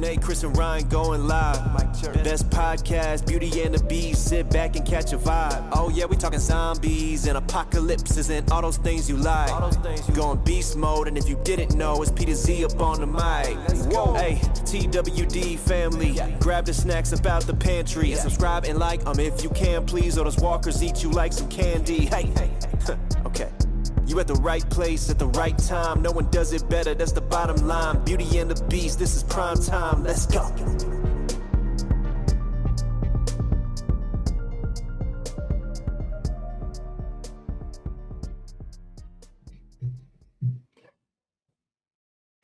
Renee, Chris, and Ryan going live. Best podcast, Beauty and the Beast. Sit back and catch a vibe. Oh yeah, we talking zombies and apocalypses and all those things you like. Going beast mode, and if you didn't know, it's P to Z up on the mic. Whoa. Hey, TWD family, grab the snacks about the pantry and subscribe and like if you can, please. Or those walkers eat you like some candy. Hey, okay. You at the right place at the right time. No one does it better, that's the bottom line. Beauty and the Beast, this is prime time. Let's go.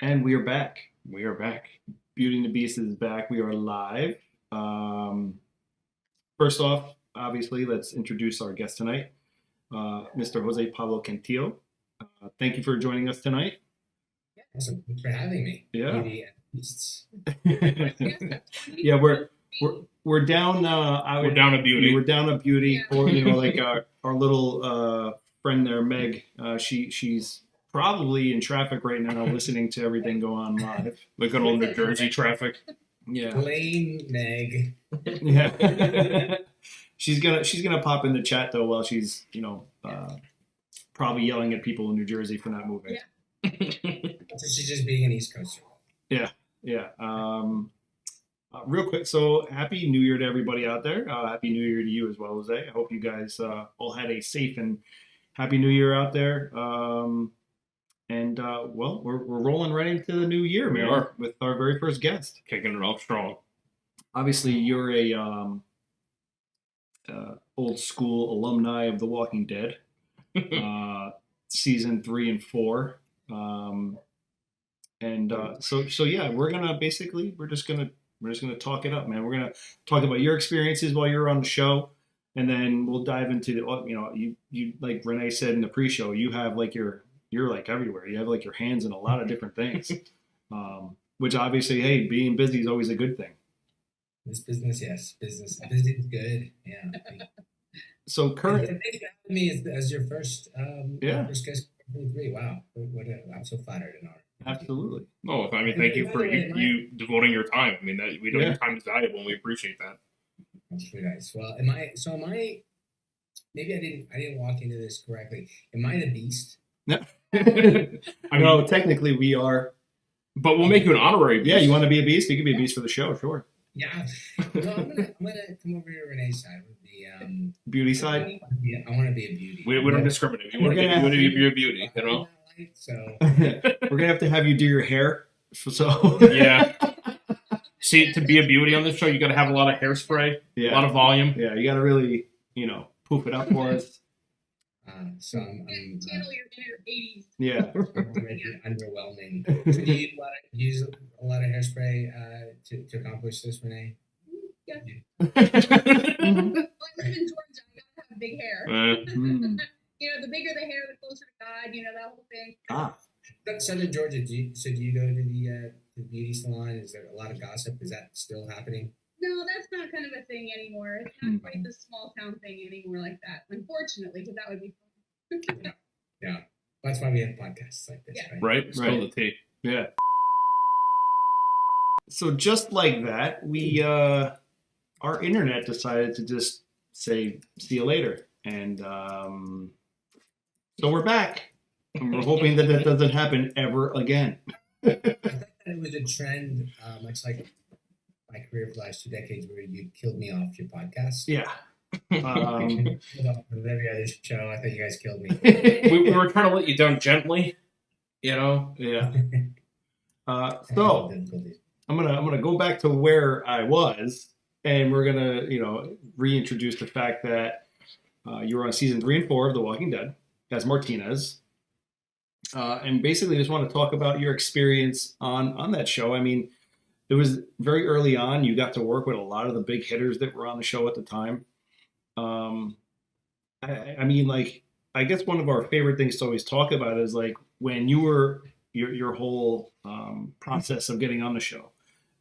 And we are back. Beauty and the Beast is back. We are live. First off, obviously, let's introduce our guest tonight. Mr. Jose Pablo Cantillo. Thank you for joining us tonight. Awesome. Thanks for having me. Yeah. Beazts. Yeah, we're down. We're down a beauty. We're down a beauty. Or like our little friend there, Meg. She's probably in traffic right now, listening to everything go on live. The good old New Jersey traffic. Yeah. Blame Meg. Yeah. She's gonna pop in the chat though while she's probably yelling at people in New Jersey for not moving. Yeah. So she's just being an East Coaster. Yeah. Real quick, so Happy New Year to everybody out there. Happy New Year to you as well, Jose. I hope you guys all had a safe and Happy New Year out there. Well, we're rolling right into the new year, man. We are. With our very first guest. Kicking it off strong. Obviously, you're a old school alumni of The Walking Dead, season 3 and 4, so yeah, we're just gonna talk it up, man. We're gonna talk about your experiences while you're on the show, and then we'll dive into you like Renee said in the pre-show, you have like you're like everywhere. You have like your hands in a lot of different things, which obviously, hey, being busy is always a good thing. This business, yes. Business is good. Yeah. So current. Thanks for having me as your first first guest. 23. Wow. I'm so flattered and honored. Absolutely. Oh, I mean, thank you for you devoting your time. I mean, we know your time is valuable, and we appreciate that. That's really nice. Well, am I? Maybe I didn't walk into this correctly. Am I the Beast? No. I mean, technically we are. But we'll make you an honorary beast. Yeah, you want to be a beast? You can be a beast for the show, sure. Yeah. No, I'm gonna come over to Renee's side with the beauty side. I want to be a beauty. We don't discriminate. You want to be a beauty, you know. So we're gonna have you do your hair. So yeah. See, to be a beauty on this show, you got to have a lot of hairspray, a lot of volume. Yeah, you got to really, poof it up for us. So I'm channel your inner 80s. Yeah. Underwhelming. So do you use a lot of hairspray to accomplish this, Renee? Yeah. Well, I live in Georgia. I gotta have big hair. The bigger the hair, the closer to God. That whole thing. Southern Georgia. Do you go to the beauty salon? Is there a lot of gossip? Is that still happening? No, that's not kind of a thing anymore. It's not quite the small town thing anymore like that, unfortunately, because that would be fun. Yeah. That's why we have podcasts like this, Right? Spill the tea. Yeah. So just like that, we our internet decided to just say, see you later. And so we're back. And we're hoping that doesn't happen ever again. I thought it was a trend, much like my career for the last 2 decades, where you killed me off your podcast. Yeah. With every other show, I thought you guys killed me. we were trying to let you down gently, Yeah. So I'm gonna go back to where I was, and we're gonna reintroduce the fact that you were on season 3 and 4 of The Walking Dead as Martinez, and basically just want to talk about your experience on that show. I mean, it was very early on. You got to work with a lot of the big hitters that were on the show at the time. I mean, like, I guess one of our favorite things to always talk about is like when you were your whole process of getting on the show,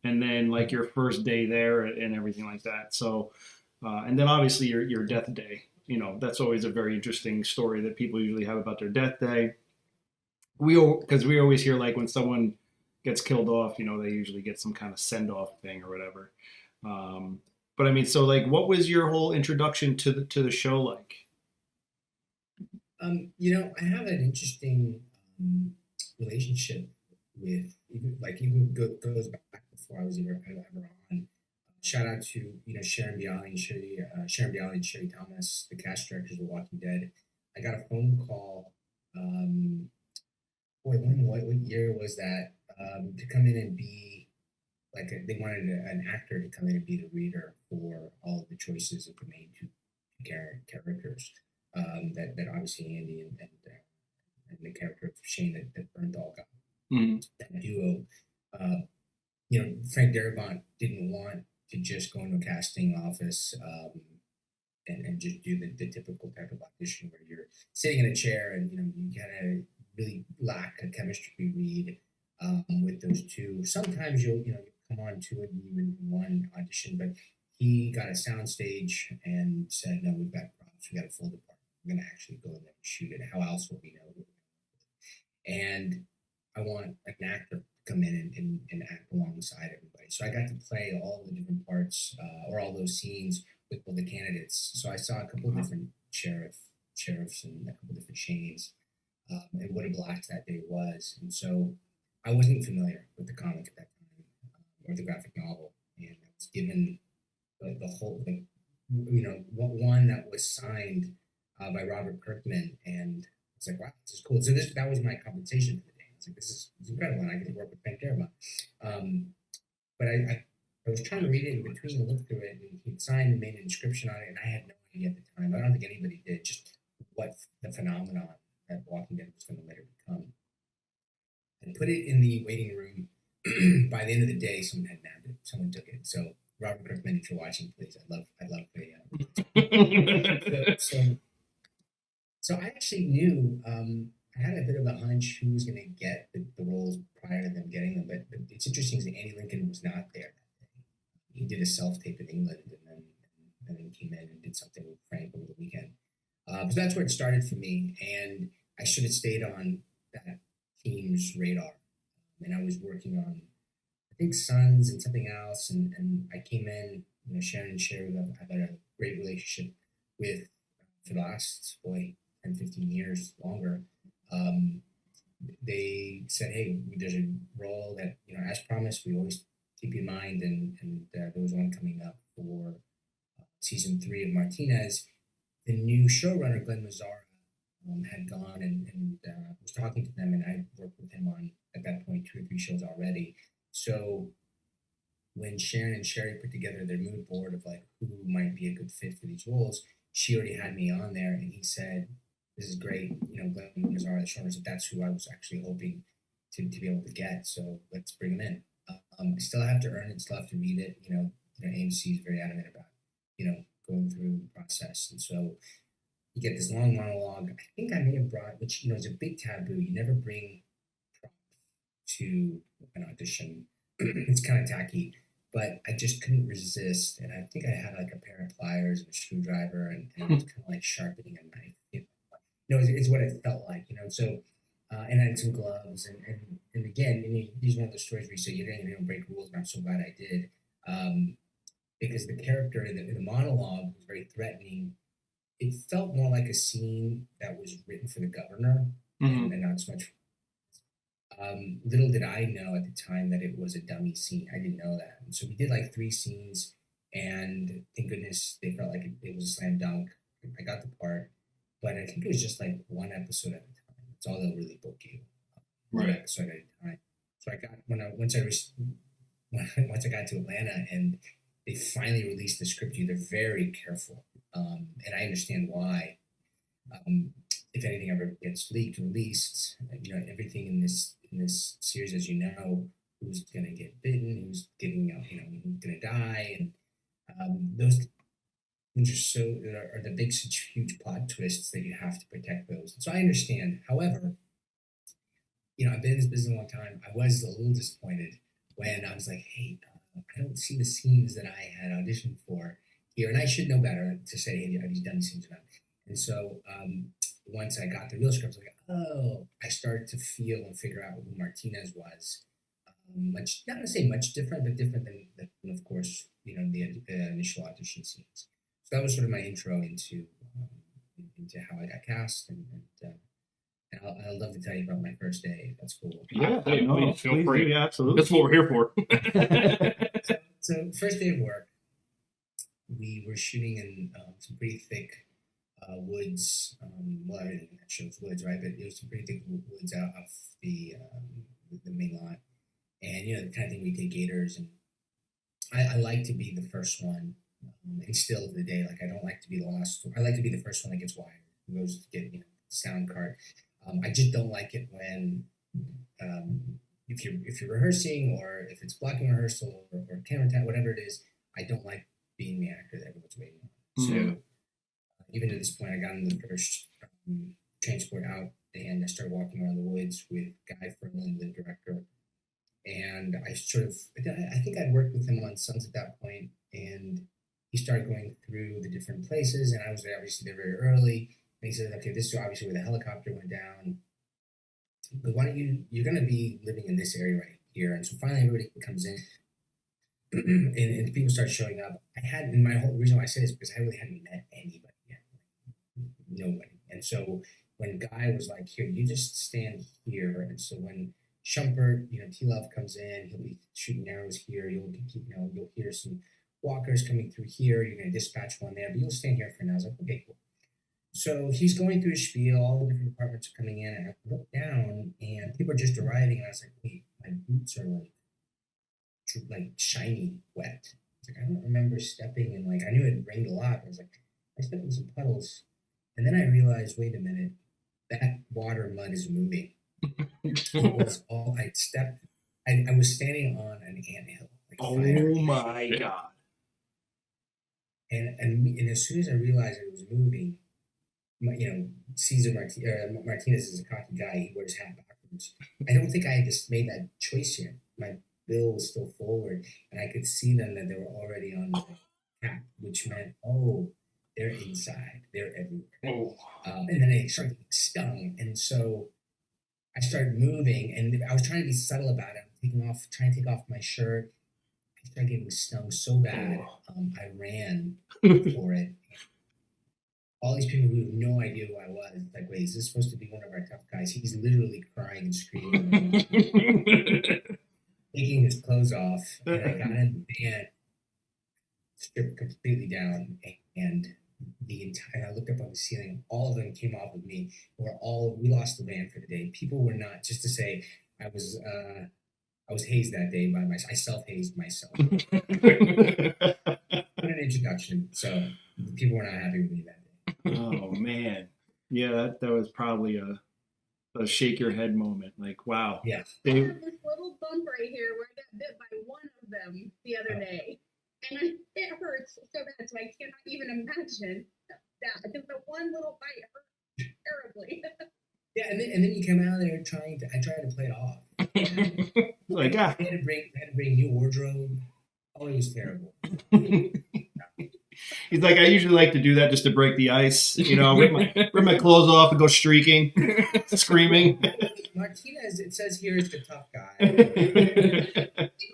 and then like your first day there and everything like that. So, and then obviously your death day. That's always a very interesting story that people usually have about their death day. Because we always hear like when someone gets killed off, they usually get some kind of send off thing or whatever. But I mean, so like, what was your whole introduction to the show like? I have an interesting relationship with even goes back before I was ever on. Shout out to Sharon Bialy and Sherry Thomas, the cast directors of Walking Dead. I got a phone call. What year was that? To come in and be they wanted an actor to come in and be the reader for all of the choices of the main two characters. That obviously Andy and the character of Shane that Bernthal got. Mm-hmm. That duo. Frank Darabont didn't want to just go into a casting office and just do the typical type of audition where you're sitting in a chair and you kind of really lack a chemistry read with those two. Sometimes you'll come on to it in one audition, but he got a sound stage and said, no, we've got props, we got a full department. We're going to actually go in there and shoot it. How else will we know? And I want an actor to come in and act alongside everybody. So I got to play all the different parts or all those scenes with all the candidates. So I saw a couple of different sheriffs and a couple of different Shanes and what a blast that day was. And so I wasn't familiar with the comic at that time or the graphic novel. And I was given the whole, one that was signed by Robert Kirkman, and it's like, wow, this is cool. So that was my compensation for the day. It's like, this is incredible, and I get to work with Frank Darabont. But I was trying to read it in between and look through it, and he signed and made an inscription on it, and I had no idea at the time. I don't think anybody did, just what the phenomenon that Walking Dead was going to later become. I put it in the waiting room. By the end of the day, someone had nabbed it. Someone took it. So Robert Kirkman, if you're watching, please, I'd love the. So I actually knew I had a bit of a hunch who was going to get the roles prior to them getting them, but it's interesting that Andy Lincoln was not there that day. He did a self-tape in England and then came in and did something with Frank over the weekend. So that's where it started for me, and I should have stayed on that team's radar. And I was working on, I think, Sons and something else, and I came in, Sharon and Sherry, I've had a great relationship with for the last, 10, 15 years longer. They said, hey, there's a role that, as promised, we always keep in mind, and there was one coming up for season 3 of Martinez. The new showrunner, Glenn Mazzara, had gone and was talking to them, and I worked with him on, at that point, 2 or 3 shows already. So when Sharon and Sherry put together their mood board of who might be a good fit for these roles, she already had me on there, and he said, this is great. Glenn Mazzara, the showrunner, said that's who I was actually hoping to be able to get. So let's bring him in. I still have to earn it, still have to read it. AMC is very adamant about, going through the process. And so you get this long monologue. I think I may have brought, which, is a big taboo. You never bring props to an audition. It's kind of tacky, but I just couldn't resist. And I think I had a pair of pliers and a screwdriver, and it was kind of like sharpening a knife. It's what it felt like, So, and I had some gloves, and again, these are one of the stories where you say you don't break rules, and I'm so glad I did, because the character in the monologue was very threatening. It felt more like a scene that was written for the governor, and not so much. Little did I know at the time that it was a dummy scene. I didn't know that, and so we did 3 scenes, and thank goodness they felt like it was a slam dunk. I got the part. But I think it was just 1 episode at a time. That's all they'll really book you. One episode at a time. So I got once I got to Atlanta and they finally released the script to you, they're very careful. And I understand why. If anything ever gets leaked or released, everything in this series, as you know, who's gonna get bitten, who's getting who's gonna die, and those things are the big, such huge plot twists that you have to protect those. So I understand. However, I've been in this business a long time. I was a little disappointed when I was like, hey, I don't see the scenes that I had auditioned for here. And I should know better to say, hey, are these done scenes or not? And so once I got the real script, I was like, oh, I started to feel and figure out who Martinez was. much, not to say much different, but different than of course, the initial audition scenes. So that was sort of my intro into how I got cast, and I'll love to tell you about my first day. If that's cool. Yeah, please feel free. Yeah, absolutely. That's what we're here for. So first day of work, we were shooting in some pretty thick woods. Well, everything in that show's woods, right? But it was some pretty thick woods out off the main lot, and the kind of thing we take gators, and I like to be the first one. And still to the day, like I don't like to be the last. I like to be the first one that gets wired, who goes to get sound card. I just don't like it when if you're rehearsing, or if it's blocking rehearsal, or camera time, whatever it is. I don't like being the actor that everyone's waiting on. So even to this point, I got in the first transport out, and I started walking around the woods with Guy Ferlin, the director. And I think I'd worked with him on Sons at that point, and he started going through the different places, and I was obviously there very early. And he said, okay, this is obviously where the helicopter went down, but why don't you're going to be living in this area right here. And so finally everybody comes in, and people start showing up. And my whole reason why I say this is because I really hadn't met anybody yet. Nobody. And so when Guy was like, here, you just stand here. And so when Shumpert, T-Love comes in, he'll be shooting arrows here. You'll hear some walkers coming through here. You're going to dispatch one there, but you'll stand here for now. I was like, okay, cool. So he's going through his spiel. All the different departments are coming in, and I look down, and people are just arriving. And I was like, wait, my boots are like shiny wet. Like, I don't remember stepping in. Like, I knew it rained a lot, but I was like, I stepped in some puddles, and then I realized, wait a minute, that mud is moving. It was all I stepped. I was standing on an anthill. Like, oh my god! And as soon as I realized it was moving, Cesar Martinez is a cocky guy. He wears hat backwards. I don't think I had just made that choice yet. My bill was still forward, and I could see them that they were already on the cap, which meant, they're inside. They're everywhere. And then they started getting stung, and so I started moving, and I was trying to be subtle about it. Trying to take off my shirt. I started getting stung so bad. I ran for it. All these people who have no idea who I was, like, wait, is this supposed to be one of our tough guys? He's literally crying and screaming, taking his clothes off. And I got in the van, stripped completely down, and I looked up on the ceiling. All of them came off with me. We lost the van for the day. People were not, just to say, I was hazed that day by myself. I self-hazed myself. What an introduction. So people were not happy with me that day. Oh man, yeah, that was probably a shake your head moment. Like, wow. Yeah. I have this little bump right here where I got bit by one of them the other day, and it hurts so bad. So I cannot even imagine that, because the one little bite hurt terribly. Yeah, and then you come out there I tried to play it off. Like, I had to bring new wardrobe. Oh, it was terrible. He's like, I usually like to do that just to break the ice, rip my clothes off and go streaking, screaming. Martinez, it says here, is the tough guy. I think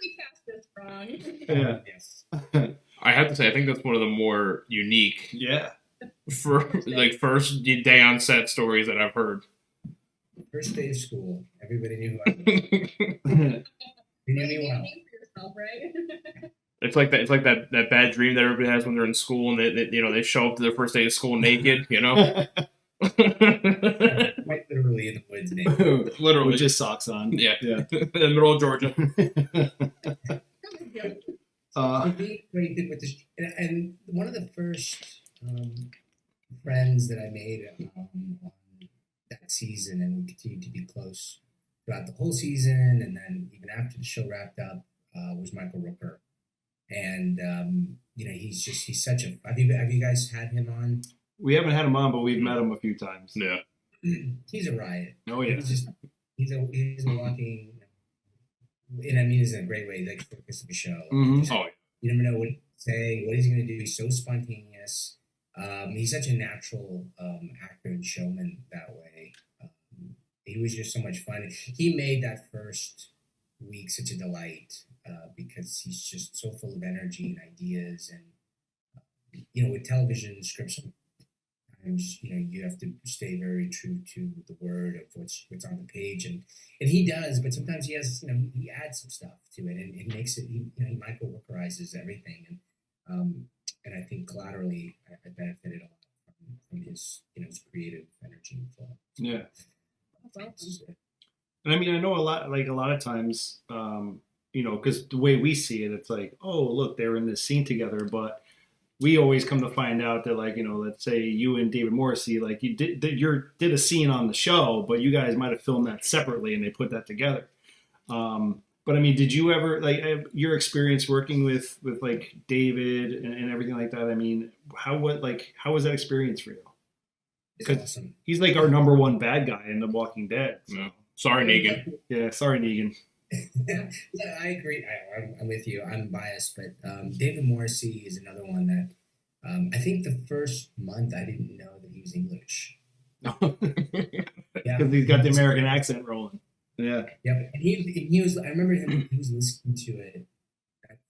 we cast this wrong. Yeah. Yes. I have to say, I think that's one of the more unique, first day on set stories that I've heard. First day of school, everybody knew who I was. You knew me well. Name for yourself, right? It's like that. It's like that bad dream that everybody has when they're in school and they show up to their first day of school naked. Quite literally in the woods, literally with just socks on. Yeah. In the middle of Georgia. Very good with this, and one of the first friends that I made on that season, and we continued to be close throughout the whole season, and then even after the show wrapped up, was Michael Rooker. And he's such a. Have you guys had him on? We haven't had him on, but we've met him a few times. Yeah, he's a riot. Oh yeah, he's a walking. And I mean, it's in a great way. He's like the focus of the show. Mm-hmm. You never know what to say, what he's going to do. He's so spontaneous. He's such a natural actor and showman that way. He was just so much fun. He made that first week such a delight because he's just so full of energy and ideas. And with television scripts, sometimes you have to stay very true to the word of what's on the page, and he does. But sometimes he has he adds some stuff to it, and it makes it he Michael Rookerizes everything, and I think collaterally I benefited a lot from his his creative energy and flow. Yeah. That's And I mean, I know a lot of times, because the way we see it, it's like, oh, look, they're in this scene together. But we always come to find out that, like, let's say you and David Morrissey, like, you did a scene on the show, but you guys might have filmed that separately and they put that together. But I mean, did you ever, like, your experience working with like David and everything like that? I mean, how was that experience for you? Because awesome. He's like our number one bad guy in The Walking Dead. So. No. Sorry, Negan. Yeah, sorry, Negan. Yeah, I agree. I'm with you. I'm biased, but David Morrissey is another one that I think the first month I didn't know that he was English. Because he's got the American accent rolling. Yeah. Yep. And he was. I remember him. He was listening to it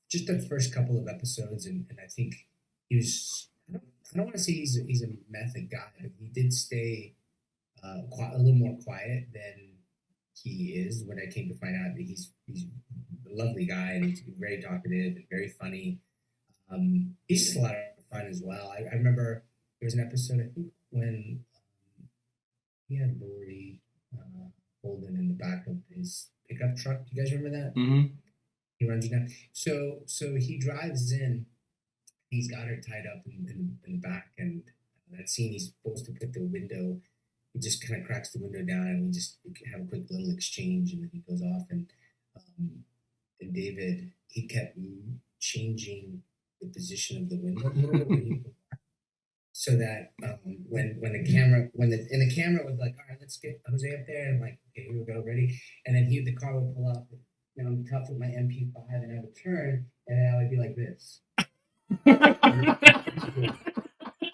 just the first couple of episodes, and I think he was. I don't want to say he's a method guy, but he did stay a little more quiet than he is. When I came to find out that he's a lovely guy and he's very talkative and very funny. He's just a lot of fun as well. I remember there was an episode, I think, when he had Lori Holden in the back of his pickup truck. Do you guys remember that? Mm-hmm. He runs you down. So he drives in. He's got her tied up in the back, and that scene he's supposed to put the window. He just kind of cracks the window down, and we just have a quick little exchange, and then he goes off. And David, he kept changing the position of the window so that when the camera was like, all right, let's get Jose up there, and I'm like, okay, here we go, ready. And then the car would pull up, and I'm tough with my MP5, and I would turn, and then I would be like this.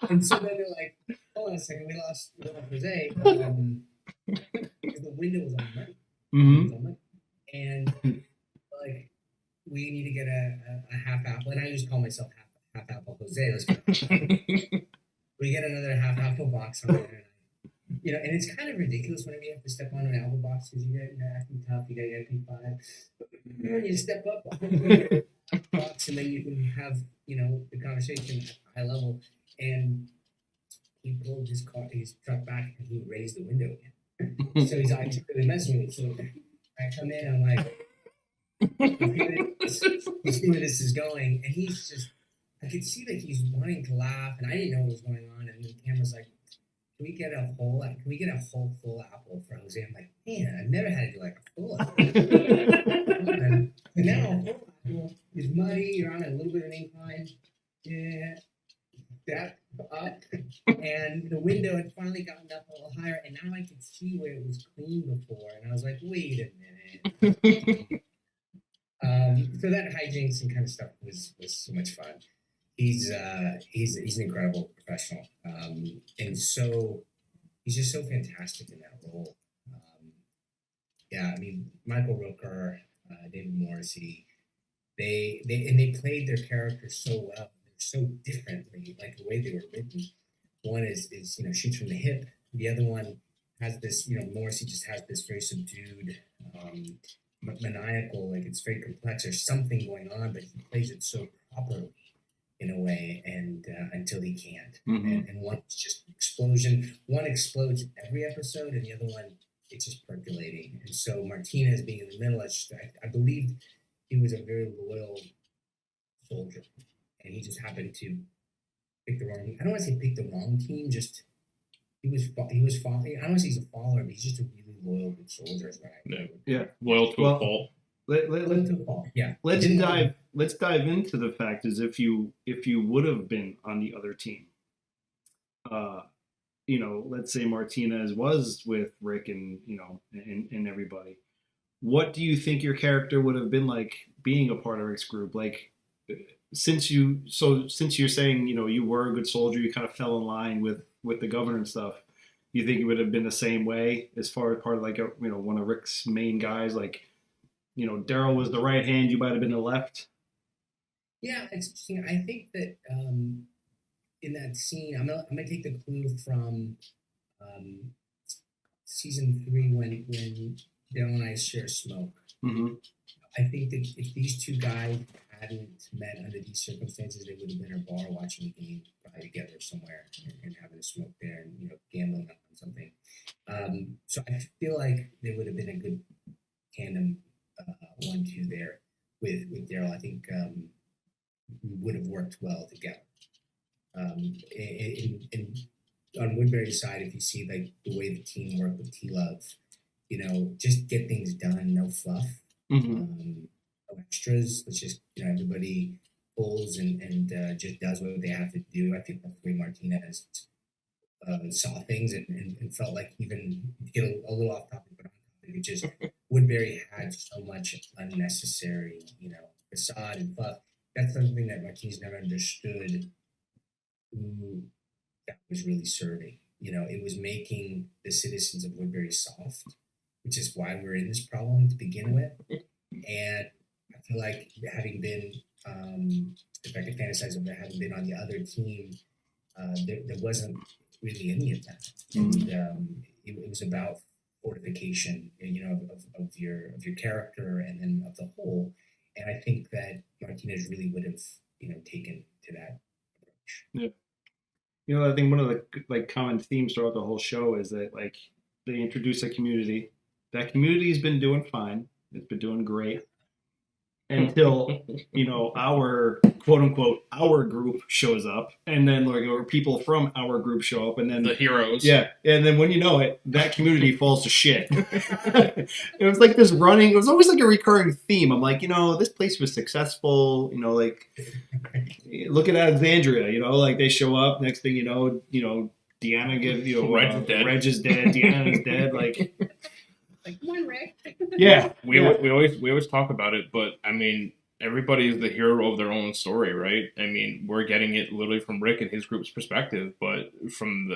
And so then they're like, hold on a second, we lost Jose because the window was on right. Mm-hmm. And like, we need to get a half apple, and I just call myself half apple Jose. Let's go. We get another half apple box on there, and it's kind of ridiculous whenever you have to step on an apple box because you get acting tough, you get MP5, but you step up box, and then you can have the conversation at a high level. And he pulled his truck back and he raised the window again. So he's actually really messing with me. So I come in, I'm like, let's see where this is going. And he's just, I could see that he's wanting to laugh, and I didn't know what was going on. And the camera's like, can we get a whole full apple for Jose? I'm like, man, I've never had to do like a full apple. And now a full apple is muddy, you're on a little bit of an incline. Yeah. That up, and the window had finally gotten up a little higher, and now I could see where it was clean before, and I was like, wait a minute. So that hijinks and kind of stuff was so much fun. He's an incredible professional, and so he's just so fantastic in that role. I mean, Michael Rooker, David Morrissey, they played their characters so well. So differently, like the way they were written. One is shoots from the hip. The other one has this, Morrissey just has this very subdued, maniacal, like it's very complex. There's something going on, but he plays it so properly in a way, and until he can't. Mm-hmm. And one is just an explosion. One explodes every episode, and the other one, it's just percolating. And so Martinez being in the middle, I believe he was a very loyal soldier. And he just happened to pick the wrong. I don't want to say pick the wrong team. Just he was following. I don't want to say he's a follower, but he's just a really loyal good soldier. Is what I yeah, loyal to a fault. Loyal to a fault. Yeah. Let's dive into the fact is if you would have been on the other team, let's say Martinez was with Rick and and everybody. What do you think your character would have been like being a part of Rick's group? Like. Since you're saying you were a good soldier, you kind of fell in line with the governor and stuff. You think it would have been the same way as far as part of like one of Rick's main guys? Like Daryl was the right hand, you might have been the left. Yeah, it's interesting. I think that in that scene, I'm gonna take the clue from season 3 when Daryl and I share smoke. Mm-hmm. I think that if these two guys hadn't met under these circumstances, they would have been in a bar watching a game probably together somewhere and having a smoke there and gambling on something. So I feel like there would have been a good tandem 1-2 there with Daryl. I think we would have worked well together. On Woodbury's side, if you see like the way the team worked with T-Love, just get things done, no fluff. Mm-hmm. No extras. It's just everybody pulls and just does what they have to do. I think that's the way Martinez saw things and felt like even get a little off topic, but on topic. It just Woodbury had so much unnecessary, facade and fluff. That's something that Martinez never understood. Who that was really serving. It was making the citizens of Woodbury soft, which is why we're in this problem to begin with. And I feel like having been, if I could fantasize about having been on the other team, there wasn't really any of that. And it was about fortification, of your character and then of the whole. And I think that Martinez really would have, taken to that approach. Yeah. I think one of the common themes throughout the whole show is that they introduce a community. That community's been doing fine. It's been doing great until our quote unquote our group shows up, and then or people from our group show up, and then the heroes. Yeah, and then when you know it, that community falls to shit. It was like this running. It was always like a recurring theme. I'm like, this place was successful. Look at Alexandria. They show up. Next thing you know, Deanna gives Reg is dead. Deanna's dead. Come on, Rick. Yeah, we always talk about it, but I mean, everybody is the hero of their own story, right? I mean, we're getting it literally from Rick and his group's perspective, but from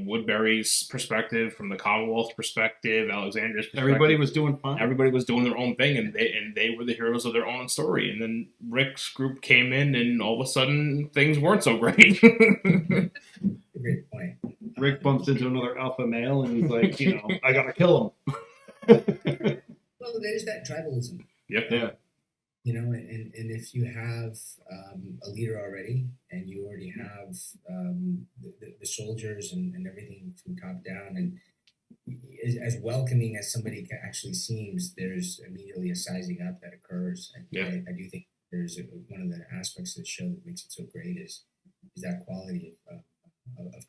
Woodbury's perspective, from the Commonwealth's perspective, Alexandria's perspective, everybody was doing fine. Everybody was doing their own thing, and they were the heroes of their own story. And then Rick's group came in, and all of a sudden things weren't so great. Great point. Rick bumps into another alpha male, and he's like, I gotta kill him. Well, there's that tribalism. Yep. Yeah. And if you have a leader already, and you already have the soldiers and everything from top down, and as welcoming as somebody actually seems, there's immediately a sizing up that occurs. And yeah. I do think there's one of the aspects of the show that makes it so great is that quality of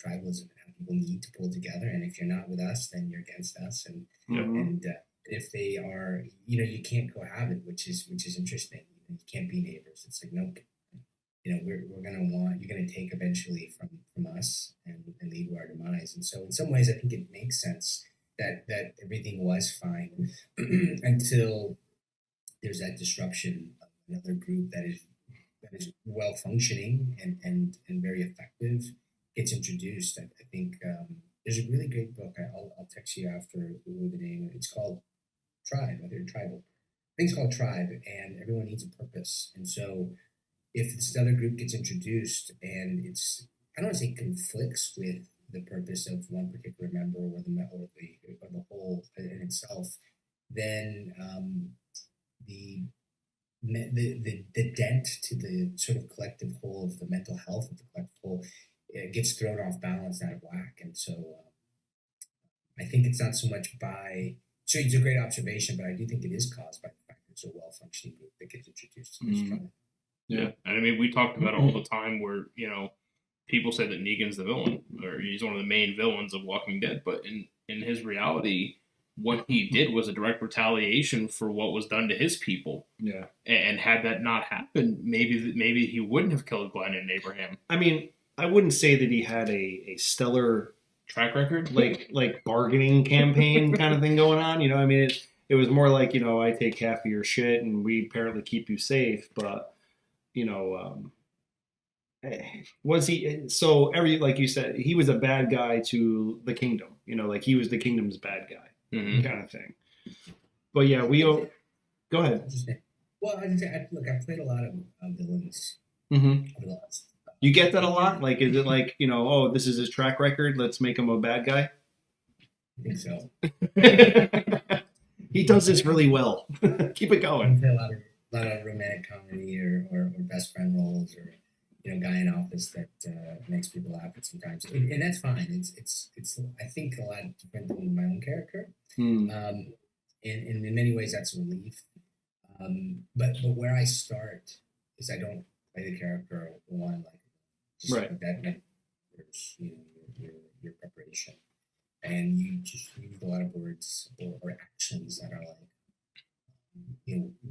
tribalism and how people need to pull together. And if you're not with us, then you're against us. And if they are, you can't cohabit, which is interesting. You can't be neighbors. It's like, nope. We're you're gonna take eventually from us and lead to our demise. And so in some ways, I think it makes sense that everything was fine until there's that disruption of another group that is well functioning and very effective gets introduced. I think there's a really great book. I'll text you after the name. It's called Tribe. I think Tribal. I think it's called Tribe, and everyone needs a purpose. And so if this other group gets introduced and I don't want to say conflicts with the purpose of one particular member or the whole in itself, then the dent to the sort of collective whole of the mental health of the collective whole gets thrown off balance, out of whack. And so I think it's not so much so it's a great observation, but I do think it is caused by the fact that it's a well-functioning group that gets introduced to this trial. Yeah, and I mean, we talked about it all the time where, people say that Negan's the villain, or he's one of the main villains of Walking Dead, but in his reality, what he did was a direct retaliation for what was done to his people. Yeah. And had that not happened, maybe he wouldn't have killed Glenn and Abraham. I mean, I wouldn't say that he had a stellar track record, like bargaining campaign kind of thing going on. I mean, it was more like, I take half of your shit and we apparently keep you safe, but was he like you said, he was a bad guy to the kingdom, he was the kingdom's bad guy kind of thing. But yeah, go ahead. Interesting. Well, I've played a lot of villains Mm-hmm. over the last. You get that a lot? Like, is it like, oh, this is his track record, let's make him a bad guy? I think so. He does this really well. Keep it I going. play a lot of romantic comedy or best friend roles or guy in office that makes people laugh at sometimes, and that's fine. It's I think a lot different than my own character, Hmm. and in many ways that's a relief. But where I start is I don't play the character one like just Right. that matters, your preparation, and you just use a lot of words or actions that are like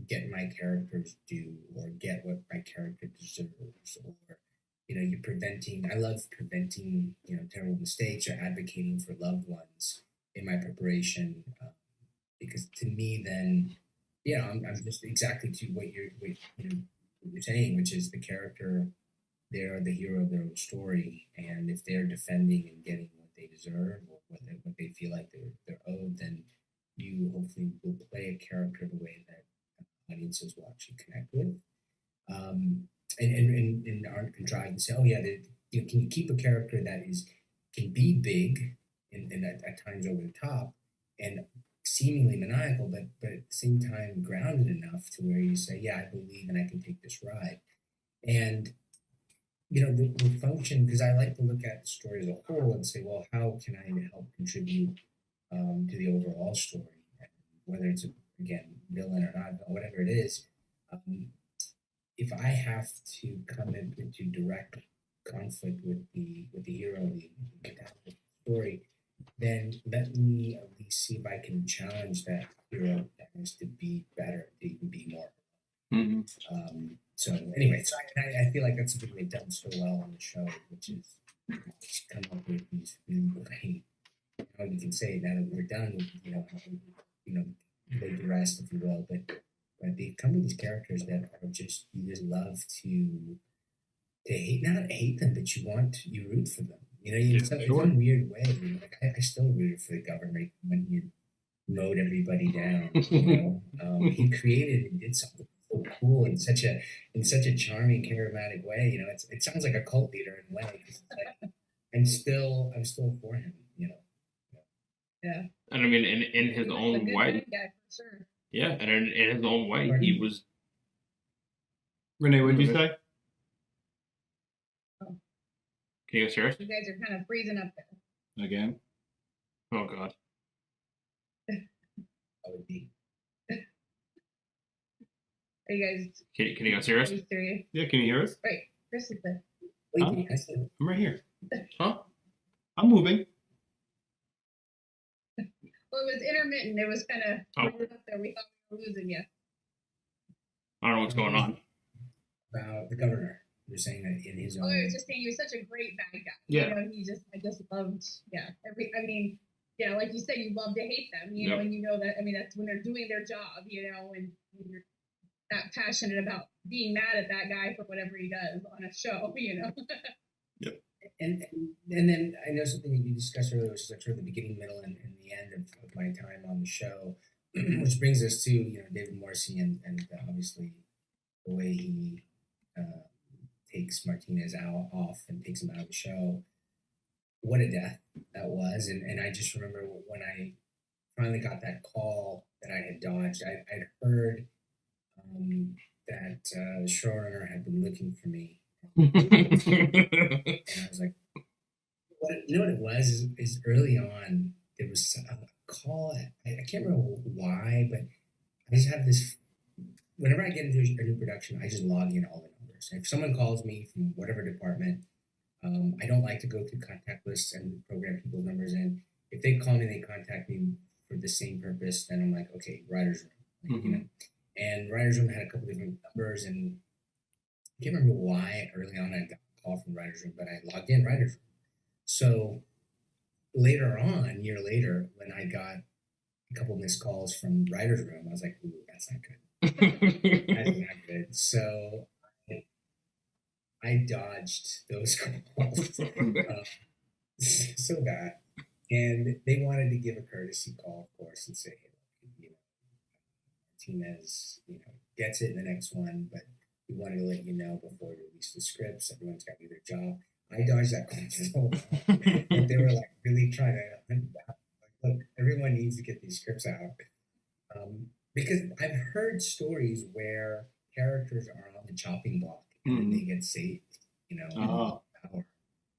get my character's due or get what my character deserves or you're preventing. I love preventing terrible mistakes or advocating for loved ones in my preparation because to me then I'm just exactly to what you're saying, which is the character, they're the hero of their own story, and if they're defending and getting what they deserve or what they feel like they're owed, then you hopefully will play a character the way that audiences will actually connect with, and aren't contrived and say, oh yeah, can you keep a character that can be big and at times over the top and seemingly maniacal, but at the same time grounded enough to where you say, yeah, I believe and I can take this ride. And the function, because I like to look at the story as a whole and say, well, how can I help contribute to the overall story, whether it's again villain or not, whatever it is. If I have to come into direct conflict with the hero of the story, then let me at least see if I can challenge that hero to be better, to even be more. Mm-hmm. So anyway, so I feel like that's something they've done so well on the show, which is come up with these really great. How you can say now that we're done with lay to rest, if you will, but they come with these characters that are just you just love to not hate them, but you root for them. In some weird way. Like I still rooted for the governor when he mowed everybody down. He created and did something so cool in such a charming, charismatic way. It sounds like a cult leader in a way. Like, I'm still for him. Yeah. And I mean, in his own way. Guy, for sure. Yeah, and in his own way, he was. Renee, what did you say? Oh. Can you go serious? You guys are kind of freezing up there. Again? Oh God. That would be. Are you guys? Can you go serious? Yeah, can you hear us? Wait, Chris is there. I'm right here. Huh? I'm moving. Well, it was intermittent. It was kind of up there. We thought we were losing you. I don't know what's going on. About the governor. You're saying that in his own. Oh, I was just saying he was such a great bad guy. Yeah. I just loved. Yeah. Like you said, you love to hate them. Yep. And that. That's when they're doing their job. And when you're that passionate about being mad at that guy for whatever he does on a show. Yep. And then I know something that you discussed earlier, which is like sort of the beginning, middle, and the end of my time on the show, which brings us to David Morrissey and obviously the way he takes Martinez off and takes him out of the show. What a death that was, and I just remember when I finally got that call that I had dodged. I'd heard that the showrunner had been looking for me. And I was like, what it was is early on there was a call. I can't remember why, but I just have this. Whenever I get into a new production, I just log in all the numbers. If someone calls me from whatever department, I don't like to go through contact lists and program people's numbers in. If they call me, they contact me for the same purpose. Then I'm like, okay, writer's room, Mm-hmm. And writer's room had a couple different numbers, and I can't remember why early on I got a call from writer's room, but I logged in writer's room. So later on, a year later, when I got a couple missed calls from writer's room, I was like, ooh, that's not good. That's not good. So I dodged those calls so bad. And they wanted to give a courtesy call, of course, and say, hey, Martinez, gets it in the next one, but we wanted to let you know before we release the scripts. Everyone's got to do their job. I dodged that question so well. But they were like really trying to hunt it out. Like, look, everyone needs to get these scripts out. Because I've heard stories where characters are on the chopping block and then they get saved, power.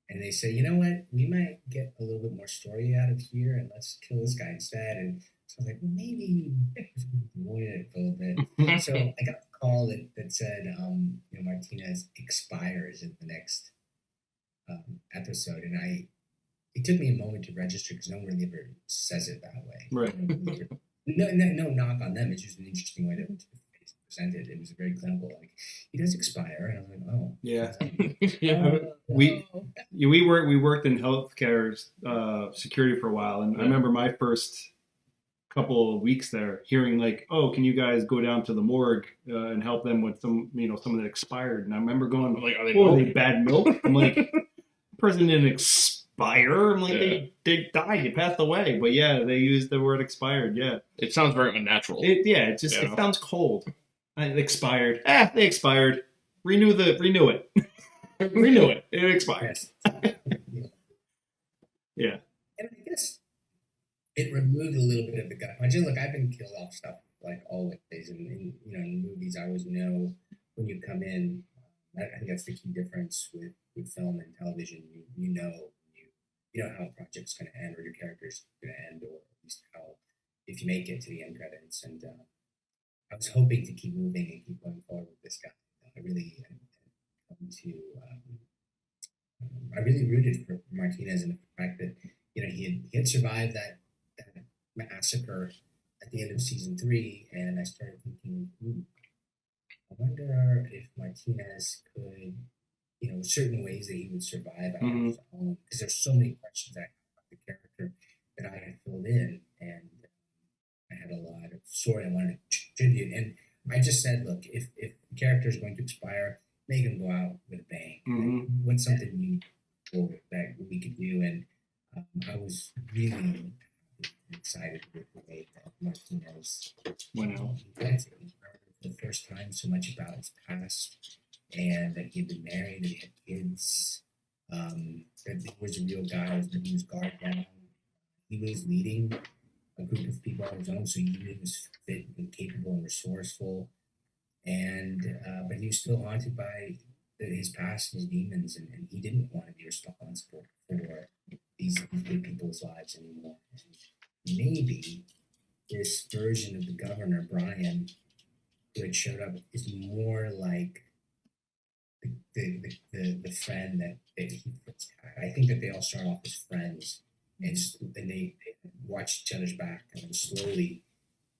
And they say, you know what, we might get a little bit more story out of here and let's kill this guy instead. And so I was like, well, maybe avoid it a little bit. So I got a call that said, Martinez expires in the next episode. And it took me a moment to register because no one really ever says it that way. Right. No knock on them. It's just an interesting way to present it. It was very clinical. Like, he does expire, and I was like, oh, yeah. We worked in healthcare security for a while, and I remember my first couple of weeks there hearing like, oh, can you guys go down to the morgue and help them with someone that expired? And I remember going like, are they bad milk? I'm like, person didn't expire. I'm like, they died, they passed away. But yeah, they used the word expired. Yeah, it sounds very unnatural. It sounds cold. It expired. They expired. Renew it. Renew it. It expired. Yeah. And I guess it removed a little bit of the gut punch. And look, I've been killed off stuff like always, and in movies, I always know when you come in. I think that's the key difference with film and television. You know how a project's going to end, or your character's going to end, or at least how, if you make it to the end credits. And I was hoping to keep moving and keep going forward with this guy. I really I really rooted for Martinez and the fact that he had survived that massacre at the end of season 3, and I started thinking, I wonder if Martinez could, certain ways that he would survive on his own, because there's so many questions I have about the character that I had filled in, and I had a lot of story I wanted to contribute. And I just said, look, if the character is going to expire, make him go out with a bang. Like, what's something unique that we could do? And I was really excited with the way that Martinez went out. For the first time, so much about his past, and that he'd been married, and he had kids, that he was a real guy, that he was guarded down. He was leading a group of people on his own, so he knew he was fit and capable and resourceful, and but he was still haunted by his past and his demons, and he didn't want to be responsible for these good people's lives anymore. And maybe this version of the governor, Brian, who had showed up, is more like the friend that he puts. I think that they all start off as friends, and they watch each other's back, and then slowly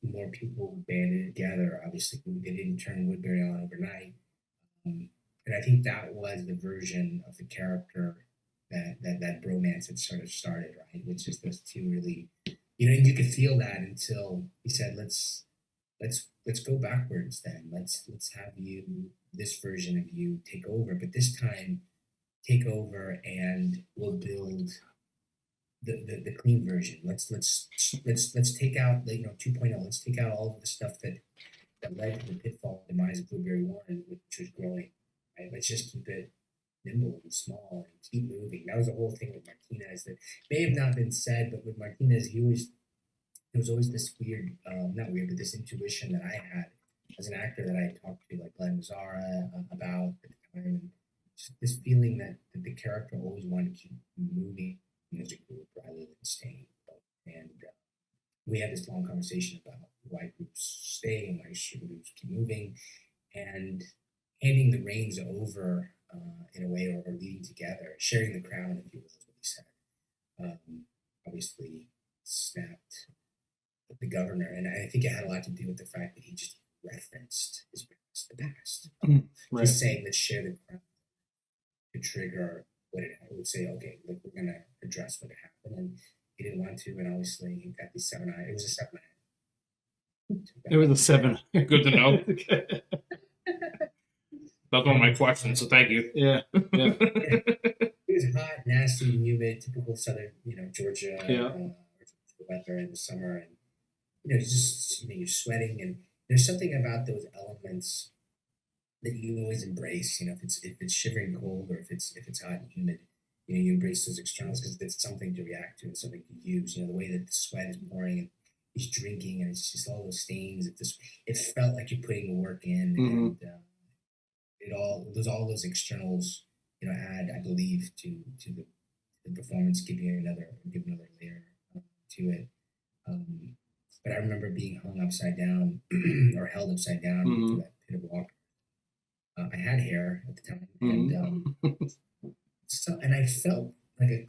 more people banded together. Obviously, they didn't turn Woodbury on overnight, and I think that was the version of the character that bromance had sort of started, right? Which is those two really, and you could feel that until he said, let's go backwards then. Let's have this version of you take over, but this time take over and we'll build the clean version. Let's take out 2.0. Let's take out all of the stuff that led to the pitfall and demise of Blueberry 1, which was growing. Right? Let's just keep it nimble and small and keep moving. That was the whole thing with Martinez that may have not been said, but with Martinez, there was always this weird, not weird, but this intuition that I had as an actor that I had talked to, like Glenn Mazzara, about at the time, and just this feeling that the character always wanted to keep moving as a group rather than staying. And we had this long conversation about why groups stay and why groups keep moving, and handing the reins over in a way, or leading together, sharing the crown, if you will, is what he said. Obviously snapped the governor, and I think it had a lot to do with the fact that he just referenced his past, the past. Right. Just saying, let's share the crown to trigger what it would say, okay, look, we're going to address what happened, and he didn't want to, and obviously he got these 7-eye. It was a 7-eye. It was a 7. Good to know. That's one of my questions, so thank you. Yeah. It was hot, nasty, humid, typical southern, Georgia weather in the summer, and just you're sweating, and there's something about those elements that you always embrace. You know, if it's shivering cold or if it's hot and humid, you know, you embrace those externals because it's something to react to and something to use. You know, the way that the sweat is pouring and he's drinking and it's just all those stains. It felt like you're putting the work in, and all those externals, you know, add, I believe, to the performance, give another layer to it. But I remember being hung upside down or held upside down to that pit of water. I had hair at the time, and I felt like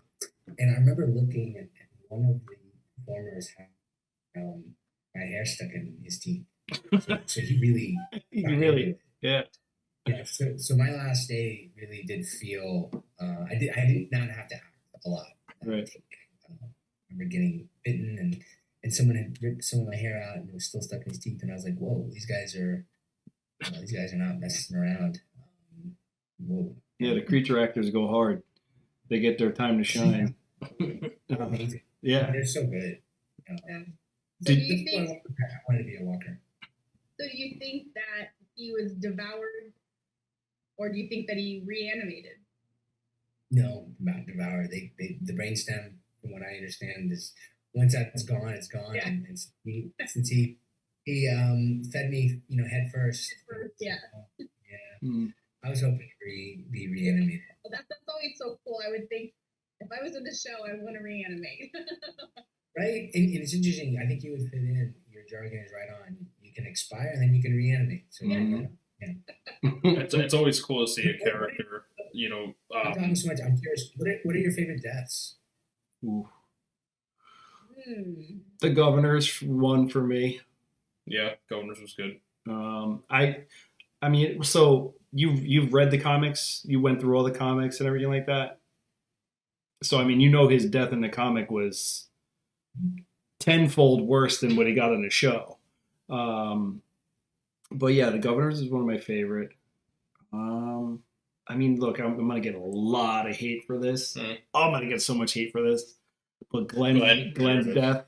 and I remember looking at one of the performers had my hair stuck in his teeth. So he really, yeah. Yeah, so my last day really did feel I did not have to act a lot. Right. I remember getting bitten and someone had ripped some of my hair out and it was still stuck in his teeth, and I was like, whoa, these guys are not messing around. Whoa. Yeah, the creature actors go hard. They get their time to shine. Amazing. Yeah. They're so good. Yeah. So do you think I wanted to be a walker. So do you think that he was devoured, or do you think that he reanimated? No, not devoured. The brainstem, from what I understand, is once that's gone, it's gone. Yeah. And since he fed me, you know, head first. Yeah. I was hoping to be reanimated. Well, that's always so cool. I would think if I was in the show, I want to reanimate. Right, and it's interesting. I think you would fit in. Your jargon is right on. You can expire and then you can reanimate. So it's always cool to see a character. You know, talking so much. I'm curious. What are your favorite deaths? Ooh. The Governor's one for me. Yeah, Governor's was good. I mean, so you've read the comics, you went through all the comics and everything like that. So I mean, you know, his death in the comic was tenfold worse than what he got on the show. But yeah, the Governor's is one of my favorite. I mean, look, I'm gonna get a lot of hate for this. I'm gonna get so much hate for this. But Glenn's death.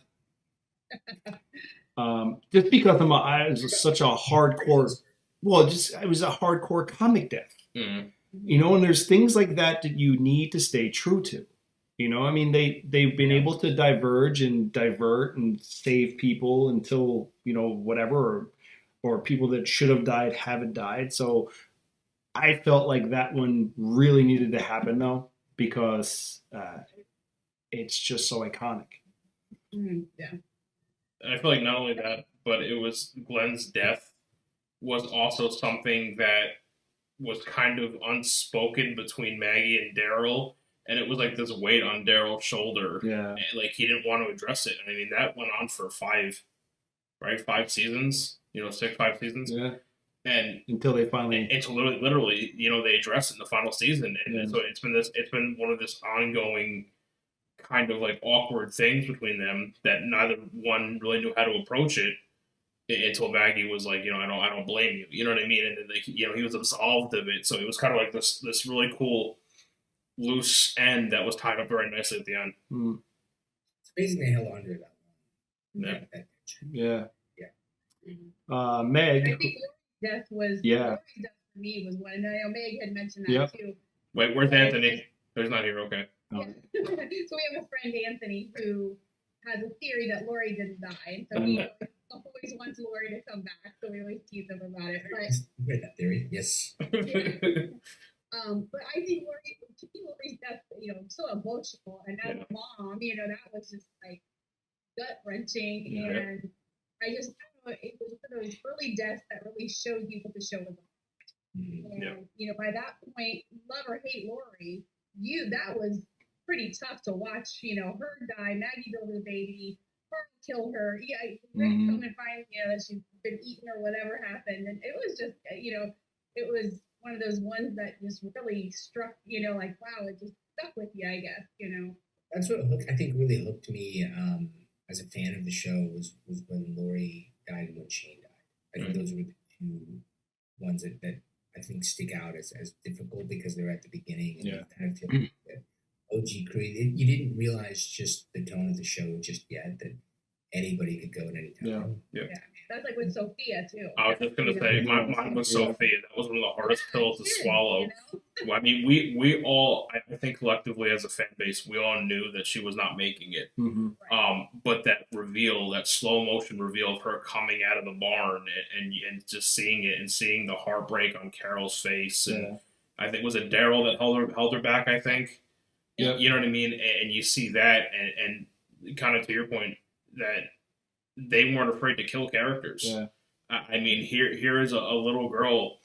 Just because I was such a hardcore. Well, it was a hardcore comic death. You know, and there's things like that you need to stay true to. You know, I mean, they've been able to diverge and divert and save people until, you know, whatever, or people that should have died haven't died. So I felt like that one really needed to happen, though, because it's just so iconic. Yeah. And I feel like not only that, but it was Glenn's death was also something that was kind of unspoken between Maggie and Daryl. And it was like this weight on Daryl's shoulder. Yeah. And like he didn't want to address it. I mean, that went on for 5 seasons, you know, 5 seasons. Yeah. And until they finally, until literally, you know, they addressed it in the final season. And so it's been one of this ongoing kind of like awkward things between them that neither one really knew how to approach it until Maggie was like, you know, I don't blame you. You know what I mean? And then like, you know, he was absolved of it. So it was kind of like this really cool loose end that was tied up very nicely at the end. It's amazing they held on to that. Yeah. I Meg. think Lori's death was Lori's death for me was one. And I know Meg had mentioned that too. Wait, where's Anthony? He's not here. Okay. Yeah. So we have a friend, Anthony, who has a theory that Lori didn't die, and so he always wants Lori to come back. So we always tease him about it. But Wait, that theory, yes. But I think Lori's death, you know, so emotional, and as a mom, you know, that was just like gut wrenching, and I don't know, it was one of those early deaths that really showed you what the show was about. And you know, by that point, love or hate Lori, that was pretty tough to watch. You know, her die, Maggie deliver the baby, her kill her. Yeah, Rick come and find, you know, that she's been eaten or whatever happened, and it was just, you know, it was one of those ones that just really struck, you know, like, wow, it just stuck with you, I guess, you know. That's what I think really hooked me as a fan of the show was when Lori died and when Shane died. I think those were the two ones that I think stick out as difficult because they're at the beginning and you kind of feel like the OG crew. You didn't realize just the tone of the show just yet, that anybody could go at any time. Yeah. That's like with Sophia too. I was just gonna say, mine was Sophia. That was one of the hardest pills to swallow. You know? Well, I mean, we all, I think collectively as a fan base, we all knew that she was not making it. But that reveal, that slow motion reveal of her coming out of the barn and just seeing it and seeing the heartbreak on Carol's face, and I think was it Daryl that held her back. I think, you know what I mean. And you see that, and kind of to your point that they weren't afraid to kill characters. Yeah. I mean, here is a little girl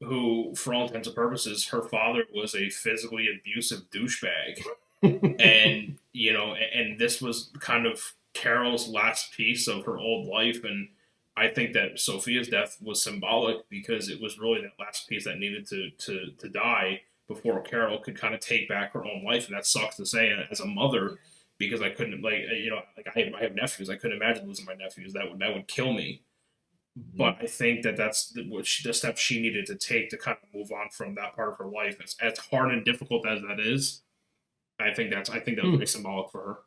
who, for all intents and purposes, her father was a physically abusive douchebag. And, and this was kind of Carol's last piece of her old life. And I think that Sophia's death was symbolic because it was really that last piece that needed to die before Carol could kind of take back her own life. And that sucks to say as a mother, because I couldn't, I have nephews. I couldn't imagine losing my nephews. That would kill me. But I think that's the step she needed to take to kind of move on from that part of her life. As hard and difficult as that is, I think that was very symbolic for her.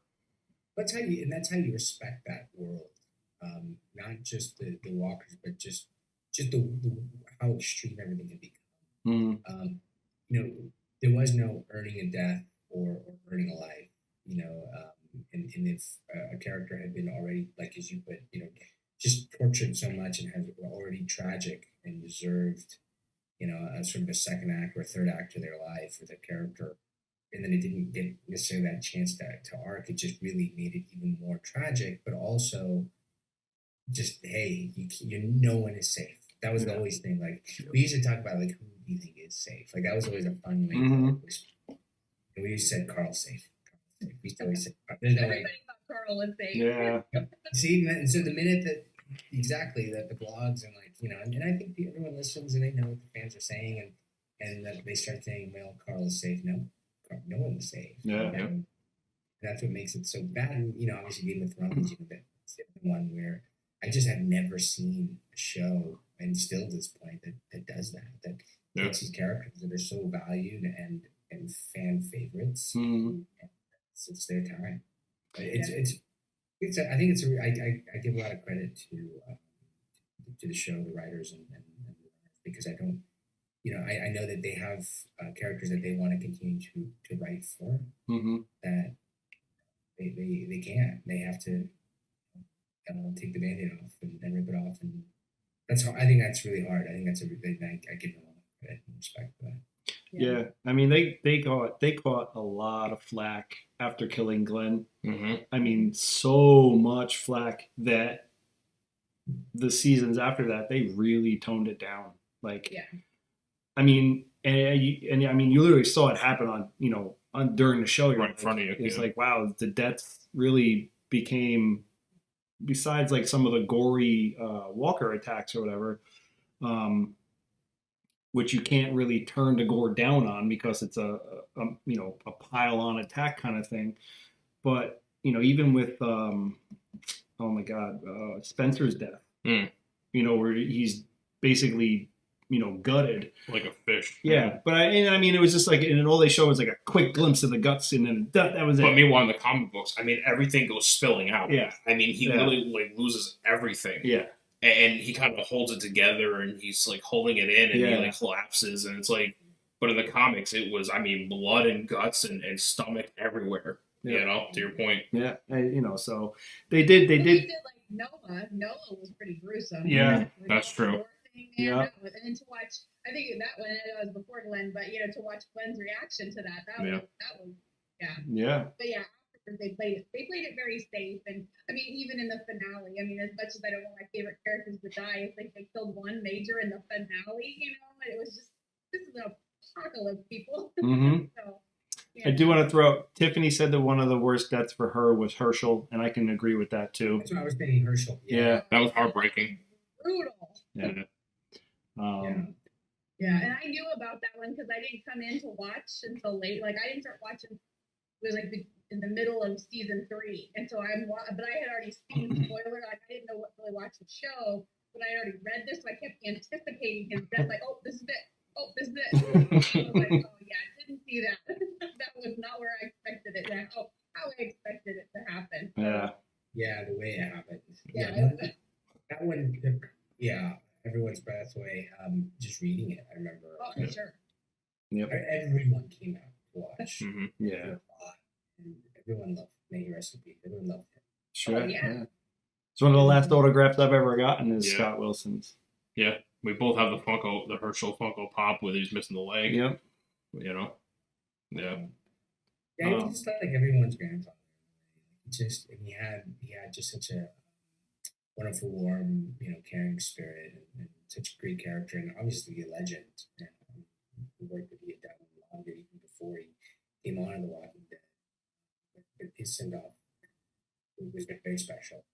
That's how you respect that world, not just the walkers, but just how extreme everything can become. There was no earning a death or earning a life. And if a character had been already, like as you put, just tortured so much and had already tragic and deserved, a sort of a second act or a third act to their life with a character, and then it didn't get necessarily that chance to arc, it just really made it even more tragic, but also just, hey, no one is safe. That was always the thing. Like, we used to talk about, like, who do you think is safe? Like, that was always a fun way to we used to say Carl's safe. We used to always say, everybody thought Carl was safe. Yeah. See, and so the minute that the blogs and and I think everyone listens and they know what the fans are saying and that they start saying, well, Carl is safe. No one is safe. And that's what makes it so bad. And obviously Game of Thrones, that's the one where I just have never seen a show, and still to this point, that does that makes these characters that are so valued and fan favorites. It's their time. I think I give a lot of credit to the show, the writers, and because I don't, I know that they have characters that they want to continue to write for, that they can't. They have to take the Band-Aid off and rip it off, and that's hard. I think that's really hard. I think that's I give them a lot of credit and respect for that. Yeah, I mean they caught a lot of flack after killing Glenn. I mean, so much flack that the seasons after that they really toned it down. Like, I mean, and I mean, you literally saw it happen on during the show. Right in front of you. It's like, wow, the deaths really became, besides like some of the gory walker attacks or whatever. Which you can't really turn the gore down on because it's a pile on attack kind of thing. But even with Spencer's death, where he's basically gutted like a fish. Yeah, but I mean it was just like, and all they showed was like a quick glimpse of the guts, and then that was it. But meanwhile, in the comic books, I mean everything goes spilling out. Yeah, I mean he literally loses everything. Yeah. And he kind of holds it together, and he's like holding it in, and he like collapses, and it's like, but in the comics, it was, I mean, blood and guts and stomach everywhere. To your point. Yeah, so they did like Noah. Noah was pretty gruesome. Yeah, that's true. And then to watch, I think that one was before Glenn, but to watch Glenn's reaction to that was But yeah. They played it very safe, and I mean, even in the finale, I mean, as much as I don't want my favorite characters to die, it's like they killed one major in the finale, and it was just, this is an apocalypse, people. So, I do want to throw, Tiffany said that one of the worst deaths for her was Herschel, and I can agree with that too. That's what I was thinking, Herschel. Yeah. That was heartbreaking. Brutal. Yeah. And I knew about that one because I didn't come in to watch until late. Like, I didn't start watching, it was like in the middle of season 3, and so but I had already seen spoiler. Like, I didn't know what to really watch the show, but I already read this, so I kept anticipating his death. Like, oh, this is it. Oh, this is it. I was like, oh yeah, I didn't see that. That was not where I expected it. How I expected it to happen. Yeah. Yeah, the way it happened. Yeah. That one took everyone's breath away. Just reading it, I remember. Oh, for sure. Yep. Everyone came out to watch. Mm-hmm. Yeah. And everyone loved May Recipe. Everyone loved him. Sure. Oh, yeah. It's one of the last autographs I've ever gotten is Yeah. Scott Wilson's. Yeah, we both have the Herschel Funko Pop with he's missing the leg. Yep. You know. Yeah. Yeah, he was just like everyone's grandfather. He had just such a wonderful, warm, caring spirit, and such a great character, and obviously a legend. And the work that he had done longer even before he came on in The Walking Dead. But his send off was very special.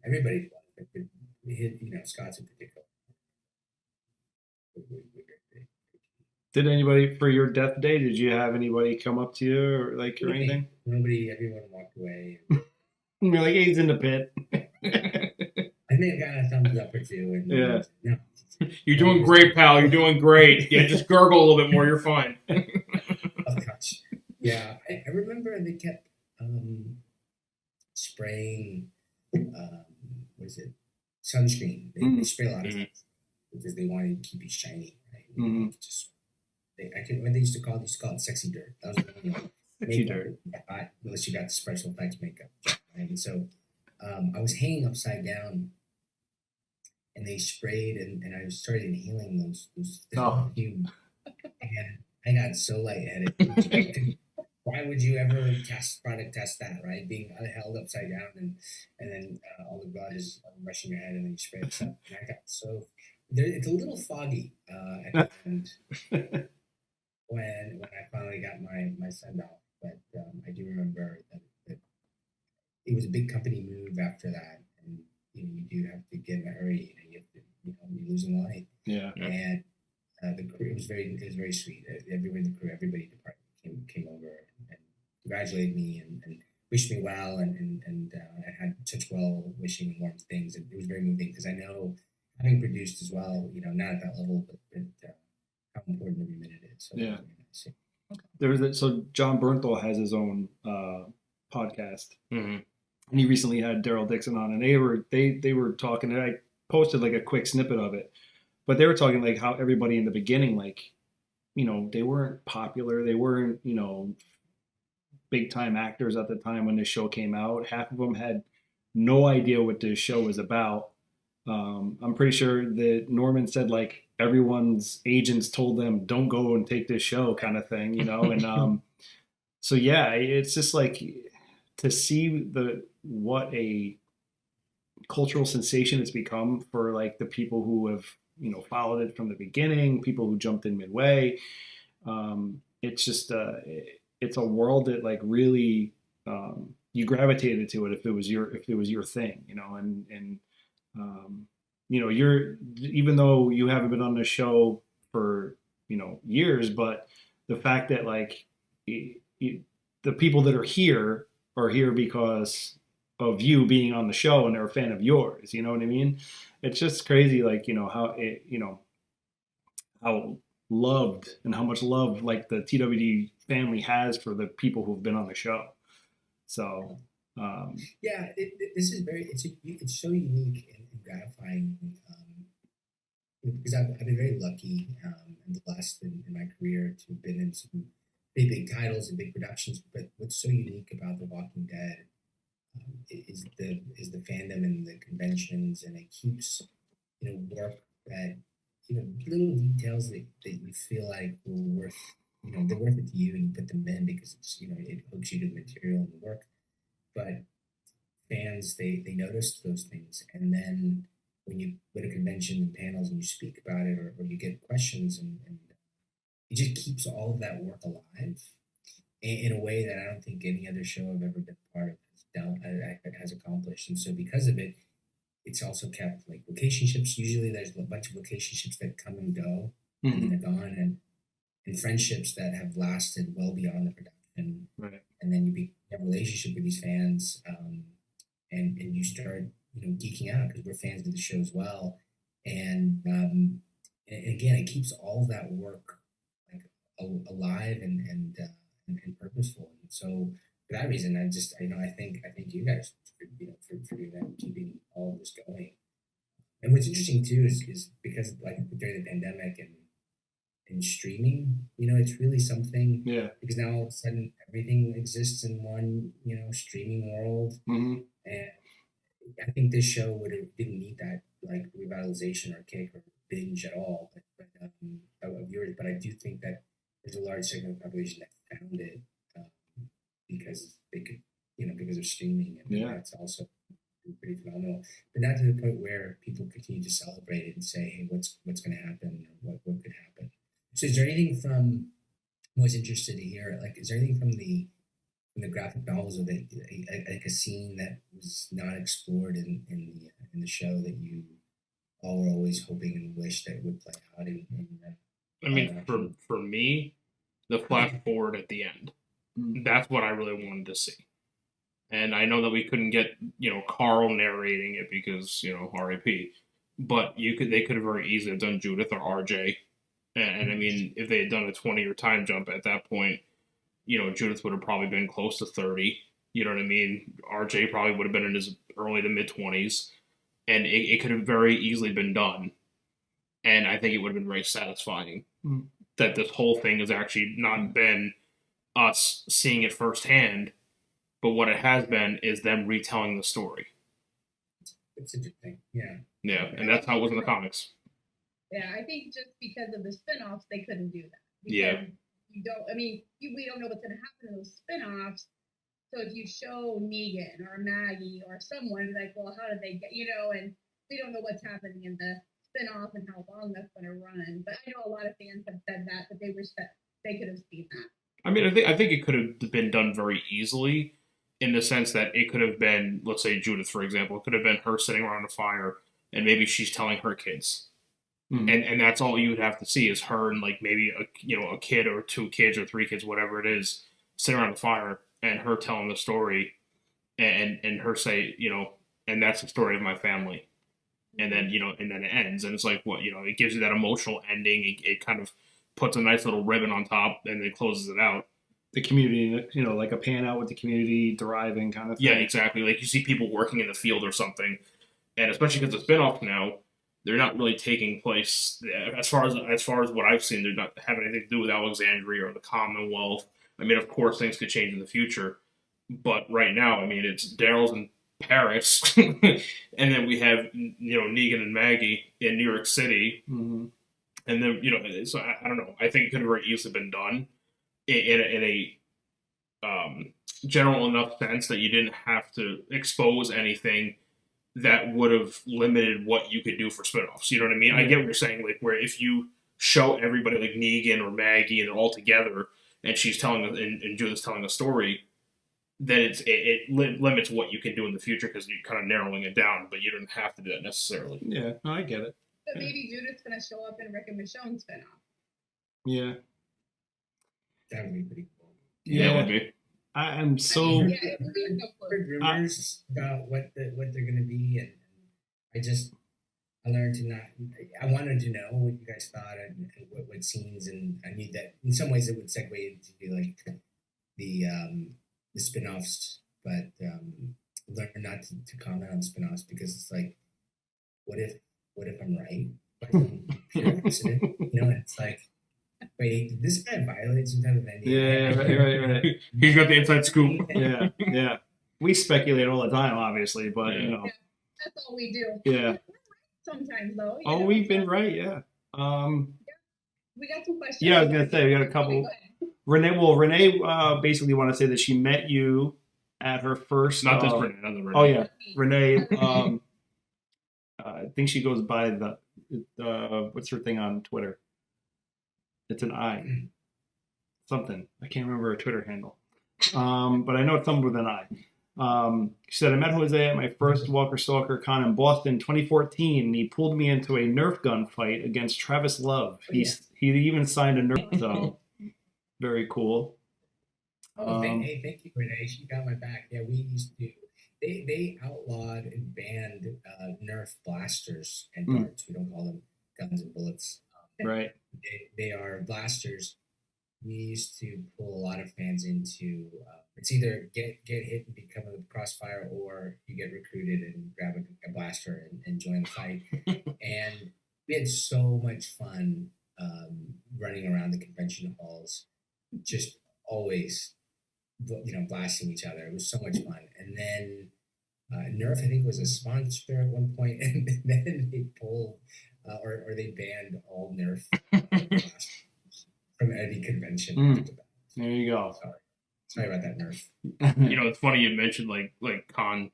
Everybody's one, but Scott's in particular. Did anybody for your death day? Did you have anybody come up to you or anything? Nobody. Everyone walked away. And you're like, hey, he's in the pit. I may have gotten a thumbs up or two. And Yeah. No. You're doing great, pal. You're doing great. Yeah, just gargle a little bit more. You're fine. Oh gosh. Yeah, I remember they kept spraying. What is it? Sunscreen. They spray a lot of stuff because they wanted to keep it shiny. Right? Mm-hmm. When they used to call it sexy dirt. That was the only one. Sexy dirt. Unless you got the special effects makeup. Right? And so I was hanging upside down, and they sprayed, and I started inhaling those fumes, and I got so lightheaded. Why would you ever test that, right? Being held upside down, and then all the blood is rushing your head, and then you spray it up. And I got so it's a little foggy at the end when I finally got my send off. But I do remember that it was a big company move after that, and you do have to get in a hurry, and you have to, you're losing light. Yeah. And the crew it was very sweet. Everybody in the crew, everybody in the department came over and congratulated me and wished me well, and I had such well wishing and warm things, and it was very moving because I know, having produced as well, not at that level, but how important every minute is. So Yeah. Very nice. So John Bernthal has his own podcast, Mm-hmm. and he recently had Daryl Dixon on, and they were talking, and I posted a quick snippet of it, but they were talking how everybody in the beginning, they weren't popular, they weren't big time actors at the time when this show came out. Half of them had no idea what this show was about. I'm pretty sure that Norman said everyone's agents told them don't go and take this show kind of thing, and so yeah, it's just to see what a cultural sensation it's become for the people who have followed it from the beginning, people who jumped in midway. It's just it's a world that really you gravitated to it if it was your thing, and you're, even though you haven't been on the show for years, but the fact that the people that are here because of you being on the show and they're a fan of yours, you know what I mean? It's just crazy, how it, how loved and how much love the TWD family has for the people who've been on the show. So yeah, this is it's so unique and gratifying, because I've been very lucky and blessed in my career to have been in some pretty big titles and big productions. But what's so unique about The Walking Dead is the fandom and the conventions, and it keeps work that little details that you feel like were worth they're worth it to you, and you put them in because it's it hooks you to the material and the work. But fans, they notice those things, and then when you go to conventions and panels and you speak about it, or you get questions, and it just keeps all of that work alive in a way that I don't think any other show I've ever been part of has accomplished. And so because of it, it's also kept relationships. Usually there's a bunch of relationships that come and go, and then they're gone, and friendships that have lasted well beyond the production. Right. And then you have a relationship with these fans, and you start geeking out because we're fans of the show as well. And again, it keeps all that work alive and purposeful. And so for that reason, I think you guys for for them keeping all of this going. And what's interesting too is because like during the pandemic and streaming, it's really something. Yeah. Because now all of a sudden everything exists in one, streaming world, Mm-hmm. and I think this show didn't need that like revitalization or kick or binge at all, of viewers. But I do think that there's a large segment of the population that found it because they could, because of streaming, and Yeah. that's also pretty phenomenal. But not to the point where people continue to celebrate it and say, "Hey, what's going to happen? Or what could happen?" So, is there anything from? I was interested to hear. Like, is there anything from the graphic novels of it, like a scene that was not explored in the show that you all were always hoping and wish that would play out I mean, for me, the flash forward at the end, that's what I really wanted to see. And I know that we couldn't get, Carl narrating it because, RIP, but they could have very easily have done Judith or RJ. And I mean, if they had done a 20-year time jump at that point, Judith would have probably been close to 30. You know what I mean? RJ probably would have been in his early to mid 20s. And it could have very easily been done. And I think it would have been very satisfying that this whole thing has actually not been us seeing it firsthand, but what it has been is them retelling the story. It's a good thing. Yeah. Yeah, and that's how it was in the comics. Yeah, I think just because of the spin-offs, they couldn't do that. Yeah. We don't know what's going to happen in those spin-offs. So if you show Negan or Maggie or someone, like, well, how did they get, and we don't know what's happening in the spin-off and how long that's going to run. But I know a lot of fans have said that they could have seen that. I mean, I think it could have been done very easily in the sense that it could have been, let's say Judith, for example, it could have been her sitting around a fire and maybe she's telling her kids. And that's all you would have to see is her and like maybe a kid or two kids or three kids, whatever it is, sitting around the fire and her telling the story and her say, and that's the story of my family. And then, and then it ends. And it's like, what, it gives you that emotional ending. It kind of puts a nice little ribbon on top and then closes it out. The community, like a pan out with the community thriving kind of thing. Yeah, exactly. Like you see people working in the field or something. And especially because the spinoff now, they're not really taking place as far as what I've seen. They're not having anything to do with Alexandria or the Commonwealth. I mean, of course, things could change in the future, but right now, I mean, it's Daryl's in Paris, and then we have Negan and Maggie in New York City, and then so I don't know. I think it could have very easily been done in a general enough sense that you didn't have to expose anything that would have limited what you could do for spinoffs. You know what I mean? I get what you're saying, like where if you show everybody like Negan or Maggie and they're all together and she's telling and Judith's telling a story, then it limits what you can do in the future because you're kind of narrowing it down, but you don't have to do that necessarily. Yeah, no, I get it. But maybe Judith's going to show up in Rick and Michonne spinoff. Yeah. That would be pretty cool. Yeah, it would be. I am so. I've heard rumors about what they're going to be, and I learned to not. I wanted to know what you guys thought and what scenes, and I knew that in some ways it would segue into like the spinoffs, but learn not to comment on spinoffs because it's like, what if I'm right? Pure accident, it's like. Wait, did this guy violate some type of NDA? Yeah, right. He's got the inside scoop. Yeah. We speculate all the time, obviously, but that's all we do. Yeah. We're right sometimes, though. We've been right. Yeah. We got some questions. Yeah, I was gonna say we got a couple. Renee basically want to say that she met you at her first. Not this Renee, another Renee. Oh yeah, Renee. I think she goes by the what's her thing on Twitter? It's an I. Something. I can't remember her Twitter handle. But I know it's something with an I. She said, I met Jose at my first Walker Stalker con in Boston 2014, and he pulled me into a Nerf gun fight against Travis Love. He even signed a Nerf, so very cool. Thank you, Renee. She got my back. Yeah, we used to. They outlawed and banned Nerf blasters and darts. We don't call them guns and bullets. Right. They are blasters we used to pull a lot of fans into it's either get hit and become a crossfire, or you get recruited and grab a blaster and join the fight. And we had so much fun running around the convention halls, just always blasting each other. It was so much fun. And then Nerf, I think, was a sponsor at one point, and then they pulled or they banned all Nerf from any convention. There you go. Sorry about that, Nerf. It's funny you mentioned like con,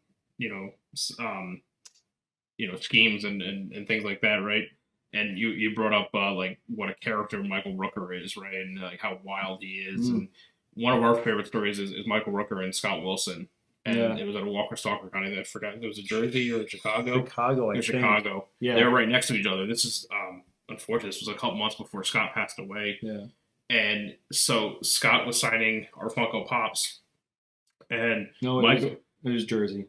schemes and things like that, right? And you brought up like what a character Michael Rooker is, right? And like how wild he is. And one of our favorite stories is Michael Rooker and Scott Wilson. And it was at a Walker Stalker County. I forgot it was a Jersey or Chicago. Chicago, I think. Chicago. Yeah, they were right next to each other. This is unfortunate. This was a couple months before Scott passed away. Yeah. And so Scott was signing our Funko Pops, and no, it was Jersey.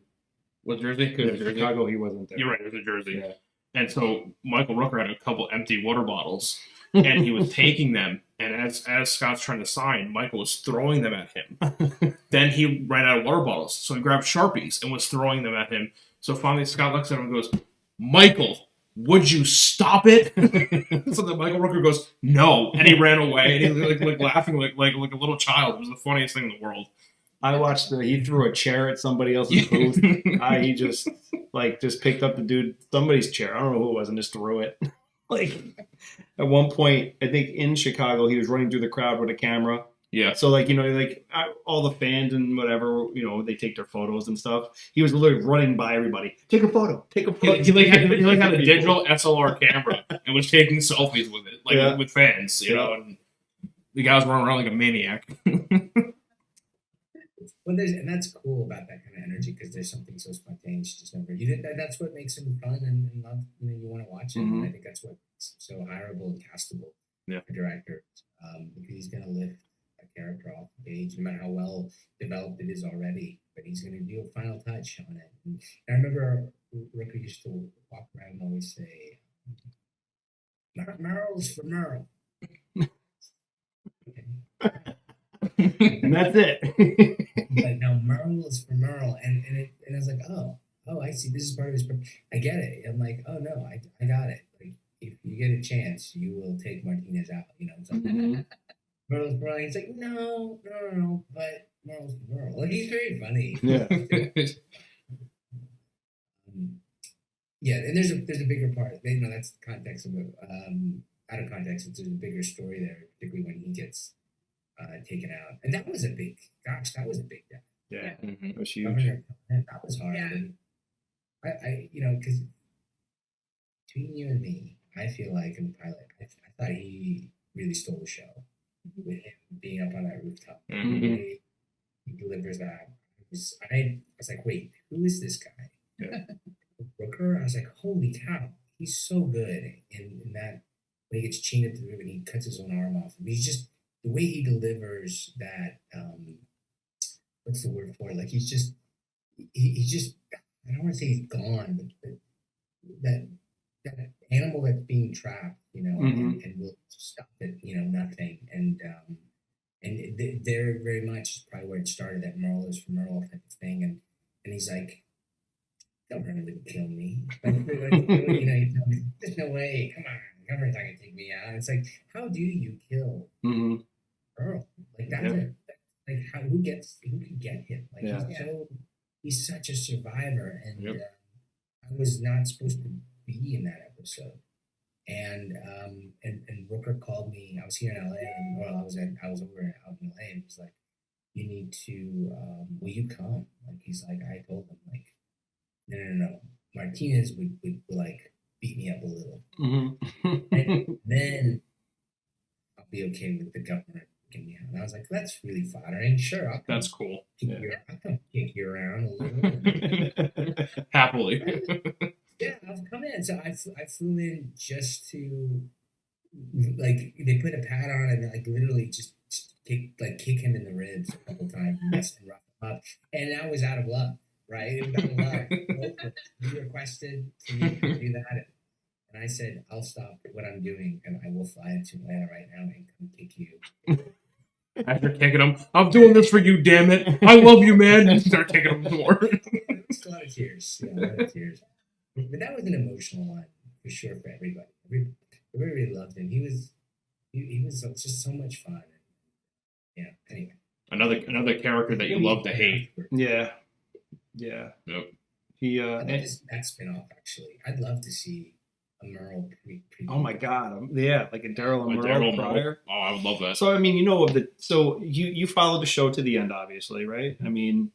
Was Jersey? Yeah, Chicago, he wasn't there. You're right. It was a Jersey. Yeah. And so Michael Rooker had a couple empty water bottles, and he was taking them. And as Scott's trying to sign, Michael was throwing them at him. Then he ran out of water bottles, so he grabbed Sharpies and was throwing them at him. So finally, Scott looks at him and goes, "Michael, would you stop it?" So then Michael Rooker goes, "No," and he ran away. And he was like laughing like a little child. It was the funniest thing in the world. I watched he threw a chair at somebody else's booth. He just picked up the dude, somebody's chair. I don't know who it was, and just threw it. Like at one point, I think in Chicago, he was running through the crowd with a camera. Yeah. So all the fans and whatever, they take their photos and stuff. He was literally running by everybody. Take a photo. Take a photo. He had a digital SLR camera and was taking selfies with it, with fans, and the guy was running around like a maniac. Well, and that's cool about that kind of energy, because there's something so spontaneous, just over. That's what makes him fun and love. You want to watch it. Mm-hmm. And I think that's what's so hireable and castable for directors, because he's going to lift a character off the page, no matter how well developed it is already. But he's going to do a final touch on it. And I remember Rooker used to walk around and always say, "Merle's for Merle." And that's it. But now Merle is for Merle, and I was like, oh, I see. This is part of his. I get it. I'm like, oh no, I got it. Like, if you get a chance, you will take Martinez out. It's like, Merle's for Merle. He's like, no, but Merle's for Merle. Like, he's very funny. Yeah. Yeah, and there's a bigger part. That's the context of it. Out of context, there's a bigger story there, particularly when he gets taken out. And that was a big death. Yeah. Mm-hmm. It was huge. That was hard. Yeah. And I because between you and me, I feel like in the pilot, I thought he really stole the show with him being up on that rooftop. Mm-hmm. He delivers that. I was like, wait, who is this guy? Yeah. Rooker? I was like, holy cow, he's so good in that, when he gets chained up to the roof and he cuts his own arm off. He's just, the way he delivers that, what's the word for it? Like, he's just, I don't want to say he's gone, but that animal that's being trapped, and will stop at, nothing. And they're very much probably where it started, that Merle is for Merle type of thing. And he's like, government would kill me. You tell me, there's no way, come on, government's not going to take me out. And it's like, how do you kill Earl? Like, that's like, who could get him? Like, he's such a survivor, and I was not supposed to be in that episode. And Rooker called me. I was here in LA, and I was over out in LA, and he was like, you need to, will you come? Like, he's like, I told him, like, no. Martinez would like beat me up a little. And then I'll be okay with the government getting me out. And I was like, that's really flattering. Sure, That's cool. I'll come kick you around a little. Happily. Yeah, I'll come in. So I flew in just to, like, they put a pad on and like literally just kick him in the ribs a couple times and rough him up. And that was out of love. Right? It was out of love. You requested for me to do that. And I said, I'll stop what I'm doing and I will fly into Atlanta right now and come kick you. After kicking him, I'm doing this for you, damn it! I love you, man. And start kicking him more. There was a lot of tears. Yeah, a lot of tears. But that was an emotional one for sure for everybody. Everybody loved him. He was just so much fun. Yeah. Anyway. Another character that you love to hate. Yeah. Yep. He I love this next spin-off, actually. I'd love to see a Merle pre. oh my god, yeah, like a Daryl and Daryl Merle prior. Oh, I would love that. So I mean, so you followed the show to the end, obviously, right? I mean,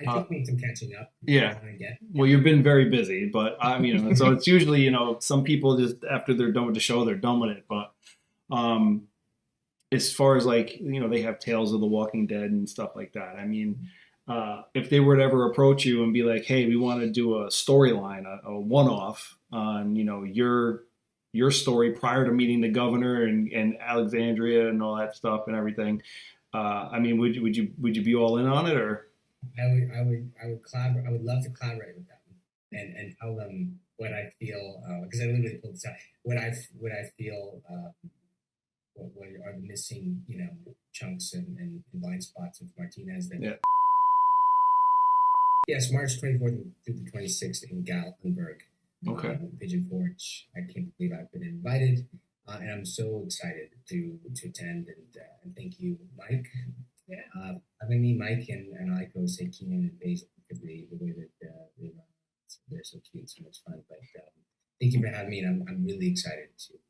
I think we need some catching up. Yeah. Again. Well, you've been very busy, but I mean, so it's usually some people just after they're done with the show, they're done with it. But as far as like they have Tales of the Walking Dead and stuff like that. I mean, if they were to ever approach you and be like, "Hey, we want to do a storyline, a one-off on your story prior to meeting the governor and Alexandria and all that stuff and everything," I mean, would you be all in on it or? I would collaborate. I would love to collaborate with them and tell them what I feel because I literally pulled this out. What I feel. What are the missing chunks and blind spots of Martinez that. Yeah. Yes, March 24th through the 26th in Gatlinburg. Okay. Pigeon Forge. I can't believe I've been invited, and I'm so excited to attend. And thank you, Mike. Yeah. Having me, Mike, and I like Jose Keenan and Beazts for the way that they run. They're so cute, so much fun. But thank you for having me, and I'm really excited to attend.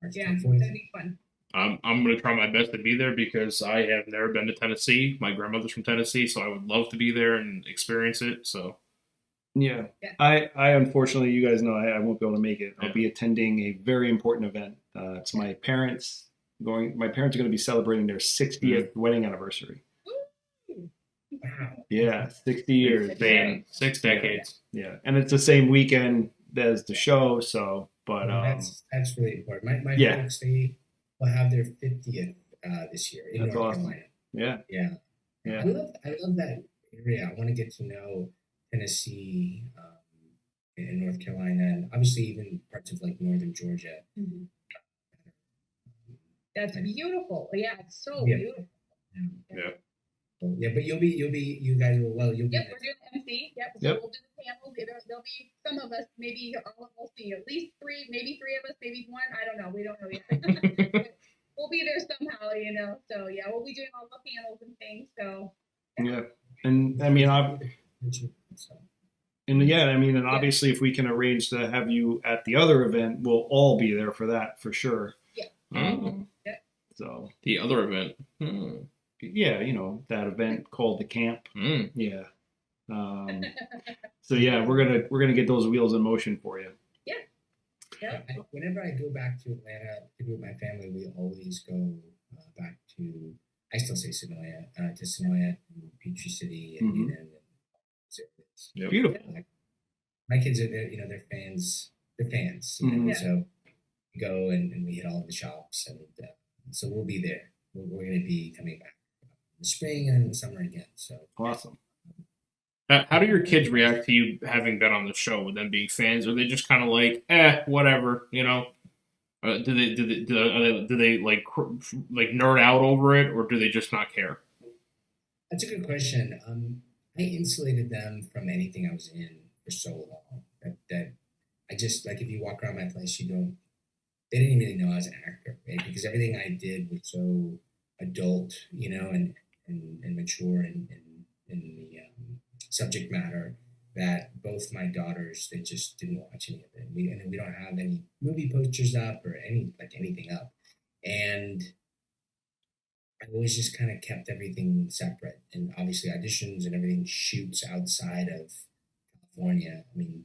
March Yeah, 24th. that'd be fun. I'm going to try my best to be there because I have never been to Tennessee. My grandmother's from Tennessee, so I would love to be there and experience it. So, Yeah. Yeah. I unfortunately, you guys know, I won't be able to make it. I'll Yeah. be attending a very important event. It's my parents My parents are going to be celebrating their 60th wedding anniversary. Ooh. Wow. Yeah, 60 years. man, 6 decades. Yeah, and it's the same weekend as the show. So, but That's really important. My Yeah. folks, they will have their 50th this year in That's North awesome. Carolina. yeah, Yeah. yeah. I love that area. I want to get to know Tennessee and North Carolina, and obviously even parts of like northern Georgia. Mhm. That's beautiful. Yeah, it's so Yeah. beautiful. Yeah. So, yeah, but you guys will you'll be Yep, there. we're doing the MC. Yep, so Yep. we'll do the panels. There'll be some of us, maybe all of us, at least three, maybe three of us, maybe one. I don't know. We don't know yet. But we'll be there somehow, So yeah, we'll be doing all the panels and things. So Yeah. And I mean, So, and obviously, if we can arrange to have you at the other event, we'll all be there for that for sure. Mm. So The other event. yeah, that event called the camp. Mm. Yeah. So yeah, we're gonna get those wheels in motion for you. yeah, whenever I go back to Atlanta to be with my family, we always go back to. I still say Sonoya, to Sonoya, and Peachtree City, and Mhm. and Yep. Beautiful. my kids are they're fans. They're fans. Mhm. So we go and we hit all of the shops, and so we'll be there. We're going to be coming back in the spring and in the summer again. So Awesome. How do your kids react to you having been on the show with them being fans? Are they just kind of like, whatever, Do they like nerd out over it, or do they just not care? that's a good question. I insulated them from anything I was in for so long that I just like if you walk around my place, they didn't really know I was an actor, right? Because everything I did was so adult, and mature in the subject matter that both my daughters they just didn't watch any of it. We don't have any movie posters up or anything up, and I always just kind of kept everything separate. And obviously auditions and everything shoots outside of California. I mean,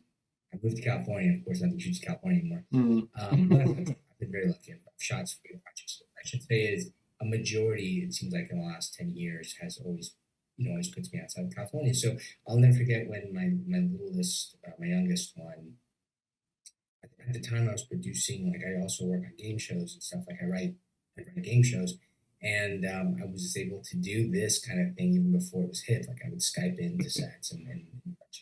I moved to California, of course, nothing shoots in California anymore. But I've been very lucky. I've shot some good projects. I should say is a majority, it seems like in the last 10 years, has always puts me outside of California. So I'll never forget when my littlest, my youngest one, at the time I was producing, like I also work on game shows and stuff. Like I write game shows. And I was just able to do this kind of thing even before it was hit. Like I would Skype into sets and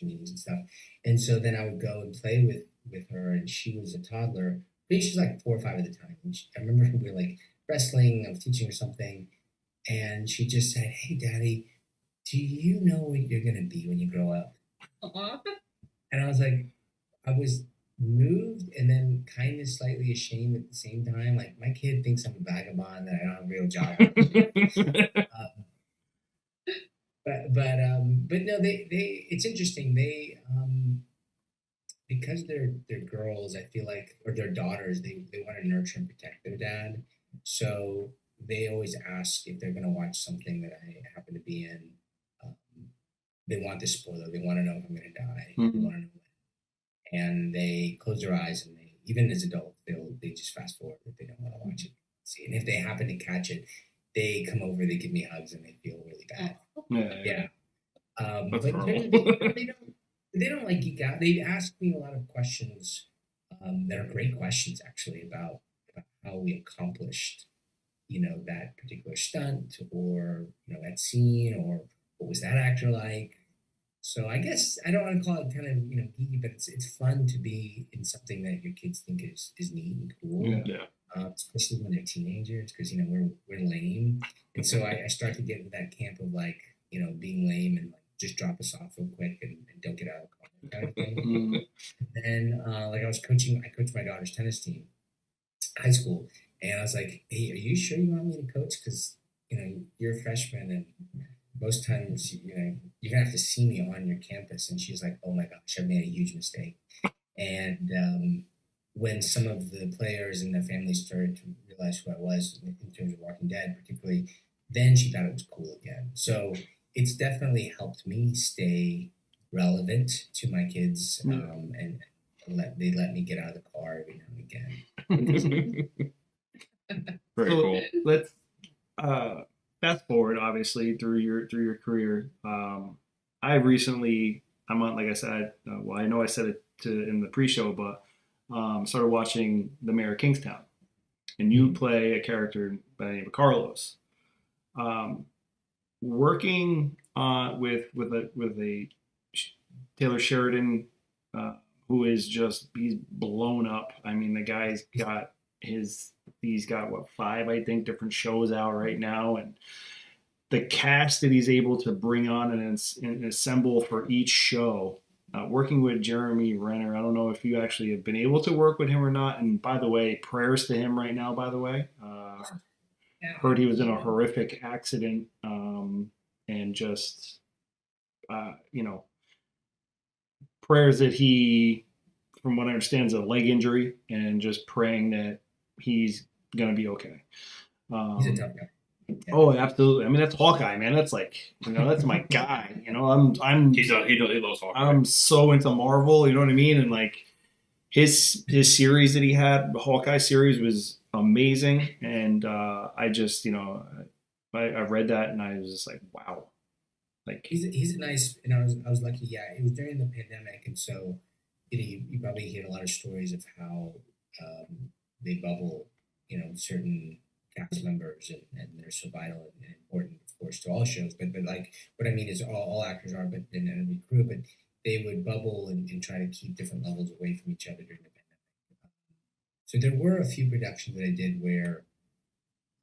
meetings and stuff. And so then I would go and play with her, and she was a toddler. I think she was like 4 or 5 at the time. And I remember we were like wrestling. I was teaching her something, and she just said, "Hey, Daddy, do you know what you're gonna be when you grow up?" Aw. And I was like, I was moved and then kind of slightly ashamed at the same time. Like my kid thinks I'm a vagabond that I don't have a real job. But no, they it's interesting. Because they're girls, I feel like, or they're daughters, they want to nurture and protect their dad. So they always ask if they're gonna watch something that I happen to be in. Um, they want the spoiler. They want to know if I'm gonna die. They Mhm. want to know when. And they close their eyes and they, even as adults, they just fast forward if they don't want to watch it. See, and if they happen to catch it, they come over, they give me hugs, and they feel really bad. Yeah. That's But normal. they don't like geek out. They ask me a lot of questions that are great questions actually about how we accomplished that particular stunt or that scene or what was that actor like. So I guess I don't want to call it kind of geeky, but it's fun to be in something that your kids think is neat and cool. Yeah. Yeah. Especially when they're teenagers, because we're lame, and so I start to get into that camp of like being lame and like just drop us off real quick and don't get out of the car kind of thing. Mhm. And then like I coached my daughter's tennis team, high school, and I was like, hey, are you sure you want me to coach? Because you're a freshman and most times you're gonna have to see me on your campus. And she's like, oh my gosh, I made a huge mistake. And when some of the players and their families started to realize who I was in terms of Walking Dead, particularly, then she thought it was cool again. So it's definitely helped me stay relevant to my kids, and they let me get out of the car every now and again. Very So cool. let's fast forward, obviously, through your career. I recently, I'm on, like I said, well, I know I said it in the pre-show, but started watching The Mayor of Kingstown, and you play a character by the name of Carlos. Um, Working with a Taylor Sheridan, who is just he's blown up. I mean, the guy's got he's got what, 5, I think, different shows out right now, and the cast that he's able to bring on and assemble for each show. Working with Jeremy Renner, I don't know if you actually have been able to work with him or not. And by the way, prayers to him right now. By the way, heard he was in a horrific accident, and just prayers that he, from what I understand, is a leg injury, and just praying that he's gonna be okay. He's a tough guy. Yeah. Oh, absolutely. I mean, that's Hawkeye, man. That's like, that's my guy. He loves Hawkeye. I'm so into Marvel. You know what I mean? And like his series that he had, the Hawkeye series, was amazing. And I just, I read that and I was just like, wow. Like He's a nice, and I was lucky. Yeah, it was during the pandemic, and so you probably hear a lot of stories of how they bubble, certain cast members, and they're so vital and important, of course, to all shows. But like what I mean is all actors are, but in every crew, but they would bubble and try to keep different levels away from each other during the pandemic. So there were a few productions that I did where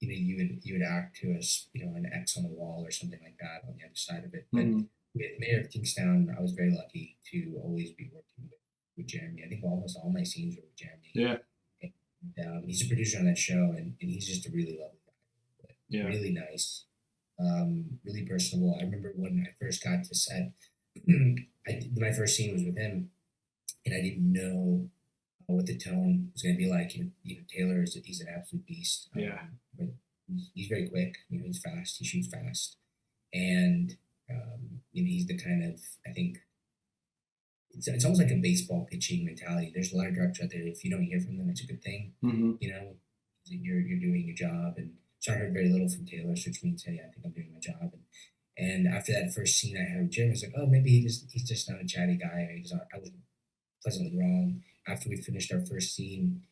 you would act to us, an X on the wall or something like that on the other side of it. But with Mayor of Kingstown, I was very lucky to always be working with Jeremy. I think almost all my scenes were with Jeremy. Yeah. And, he's a producer on that show, and he's just a really lovely guy. Yeah. Really nice, really personable. I remember when I first got to set, my first scene was with him, and I didn't know what the tone was going to be like. Taylor he's an absolute beast. Yeah. But he's very quick. He's fast. He shoots fast, and he's the kind of, I think it's almost like a baseball pitching mentality. There's a lot of directors out there. If you don't hear from them, it's a good thing. Mm-hmm. You're doing your job. And so I heard very little from Taylor, which means, hey, I think I'm doing my job. And after that first scene I had with Jeremy, I was like, oh, maybe he's just not a chatty guy. I was pleasantly wrong. After we finished our first scene,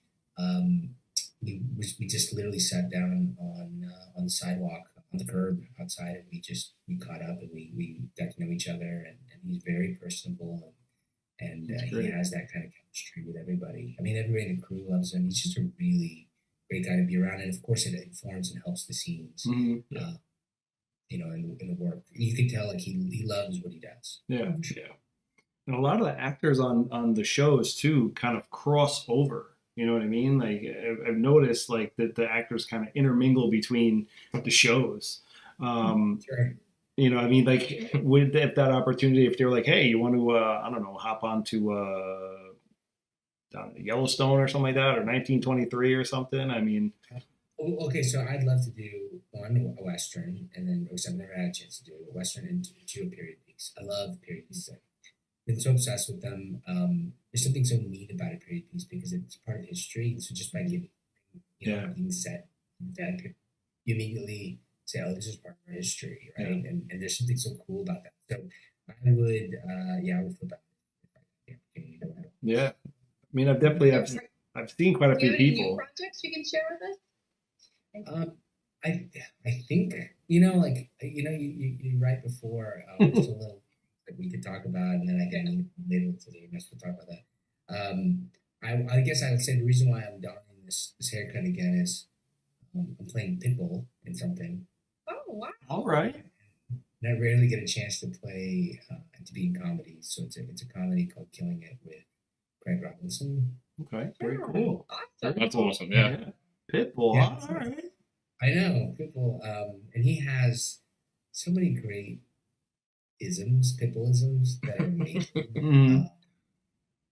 we just literally sat down on the sidewalk on the curb outside, and we caught up and we got to know each other. And he's very personable, and he has that kind of chemistry with everybody. I mean, everybody in the crew loves him. He's just a really great guy to be around, and of course it informs and helps the scenes. Mhm. In the work, you can tell like he loves what he does. Yeah. And a lot of the actors on the shows too kind of cross over. You know what I mean? Like I've noticed like that the actors kind of intermingle between the shows. Sure. You know, I mean, like with that opportunity, if they're like, hey, you want to, I don't know, hop on to Yellowstone or something like that, or 1923 or something. I mean, Okay, so I'd love to do one a western, and then which I've never had a chance to do a western and two a period piece. I love period pieces. I've been so obsessed with them. There's something so neat about a period piece because it's part of history. So just by giving, being set, that you immediately say, "Oh, this is part of our history," right? And there's something so cool about that. So I would, I would feel bad if I had the opportunity to do that. yeah. I mean, I've seen quite a Do you few have any new people. projects you can share with us? I think you right before just a little that we could talk about, and then I can later today we'll talk about that. I guess I would say the reason why I'm donning this haircut again is I'm playing Pitbull in something. Oh wow! All right. And I rarely get a chance to play to be in comedy, so it's a comedy called Killing It with Craig Robinson. Okay. Very cool. Awesome. That's awesome. Yeah. Pitbull. Yeah. All right. I know Pitbull, and he has so many great Pitbullisms that are amazing. Mhm.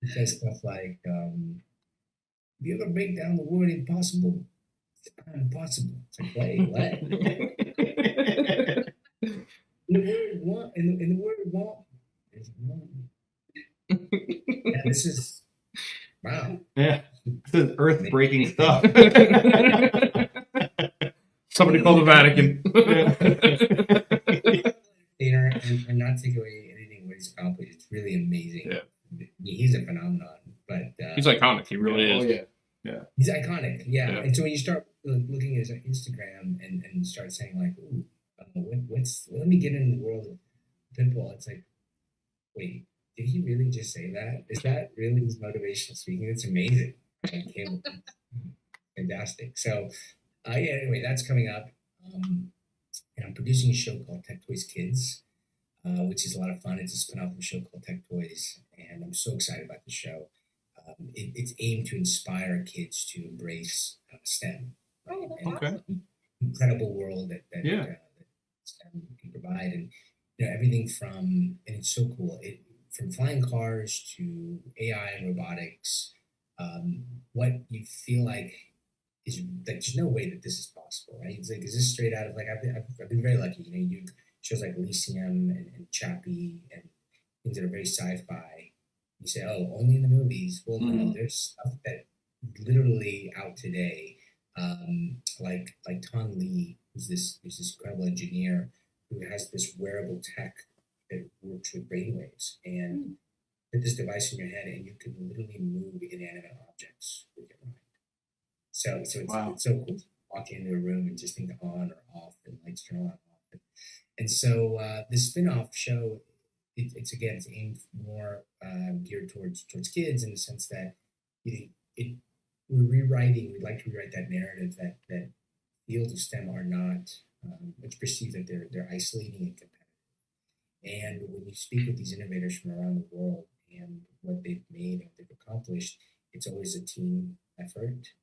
He says stuff like, "If you ever break down the word impossible, it's impossible." It's like, wait, what? In the word want, there's one. Yeah, this is wow. Yeah. This is earth-breaking stuff. Somebody call the Vatican. And not take away anything what he's accomplished. It's really amazing. Yeah. He's a phenomenon, but He's iconic. He really is. Oh yeah. he's iconic. Yeah. Yeah. And so when you start looking at his Instagram and start saying like, "Ooh, let me get into the world of Pitbull," it's like, wait, did he really just say that? Is that really his motivational speaking? It's amazing. Fantastic. So, anyway, that's coming up. And I'm producing a show called Tech Toys Kids, which is a lot of fun. It's a spin-off of a show called Tech Toys, and I'm so excited about the show. It's aimed to inspire kids to embrace STEM. Right? Oh, that's And awesome. incredible world that Yeah. STEM can provide, and everything from, and it's so cool. From flying cars to AI and robotics. What you feel like is like there's no way that this is possible, right? It's like, is this straight out of like I've been very lucky, you shows like Elysium and Chappie and things that are very sci-fi. You say, oh, only in the movies. Well, no, there's stuff that literally out today, like Ton Lee, who's this incredible engineer who has this wearable tech that works with brainwaves and put this device in your head and you can literally move inanimate objects with your mind. So it's so cool to walk into a room and just think on or off and lights turn on and off. And so this spin-off show, it's aimed more geared towards kids in the sense that we'd like to rewrite that narrative that fields of STEM are not, it's perceived that they're isolating and competitive. And when you speak with these innovators from around the world and what they've made and what they've accomplished, it's always a team effort.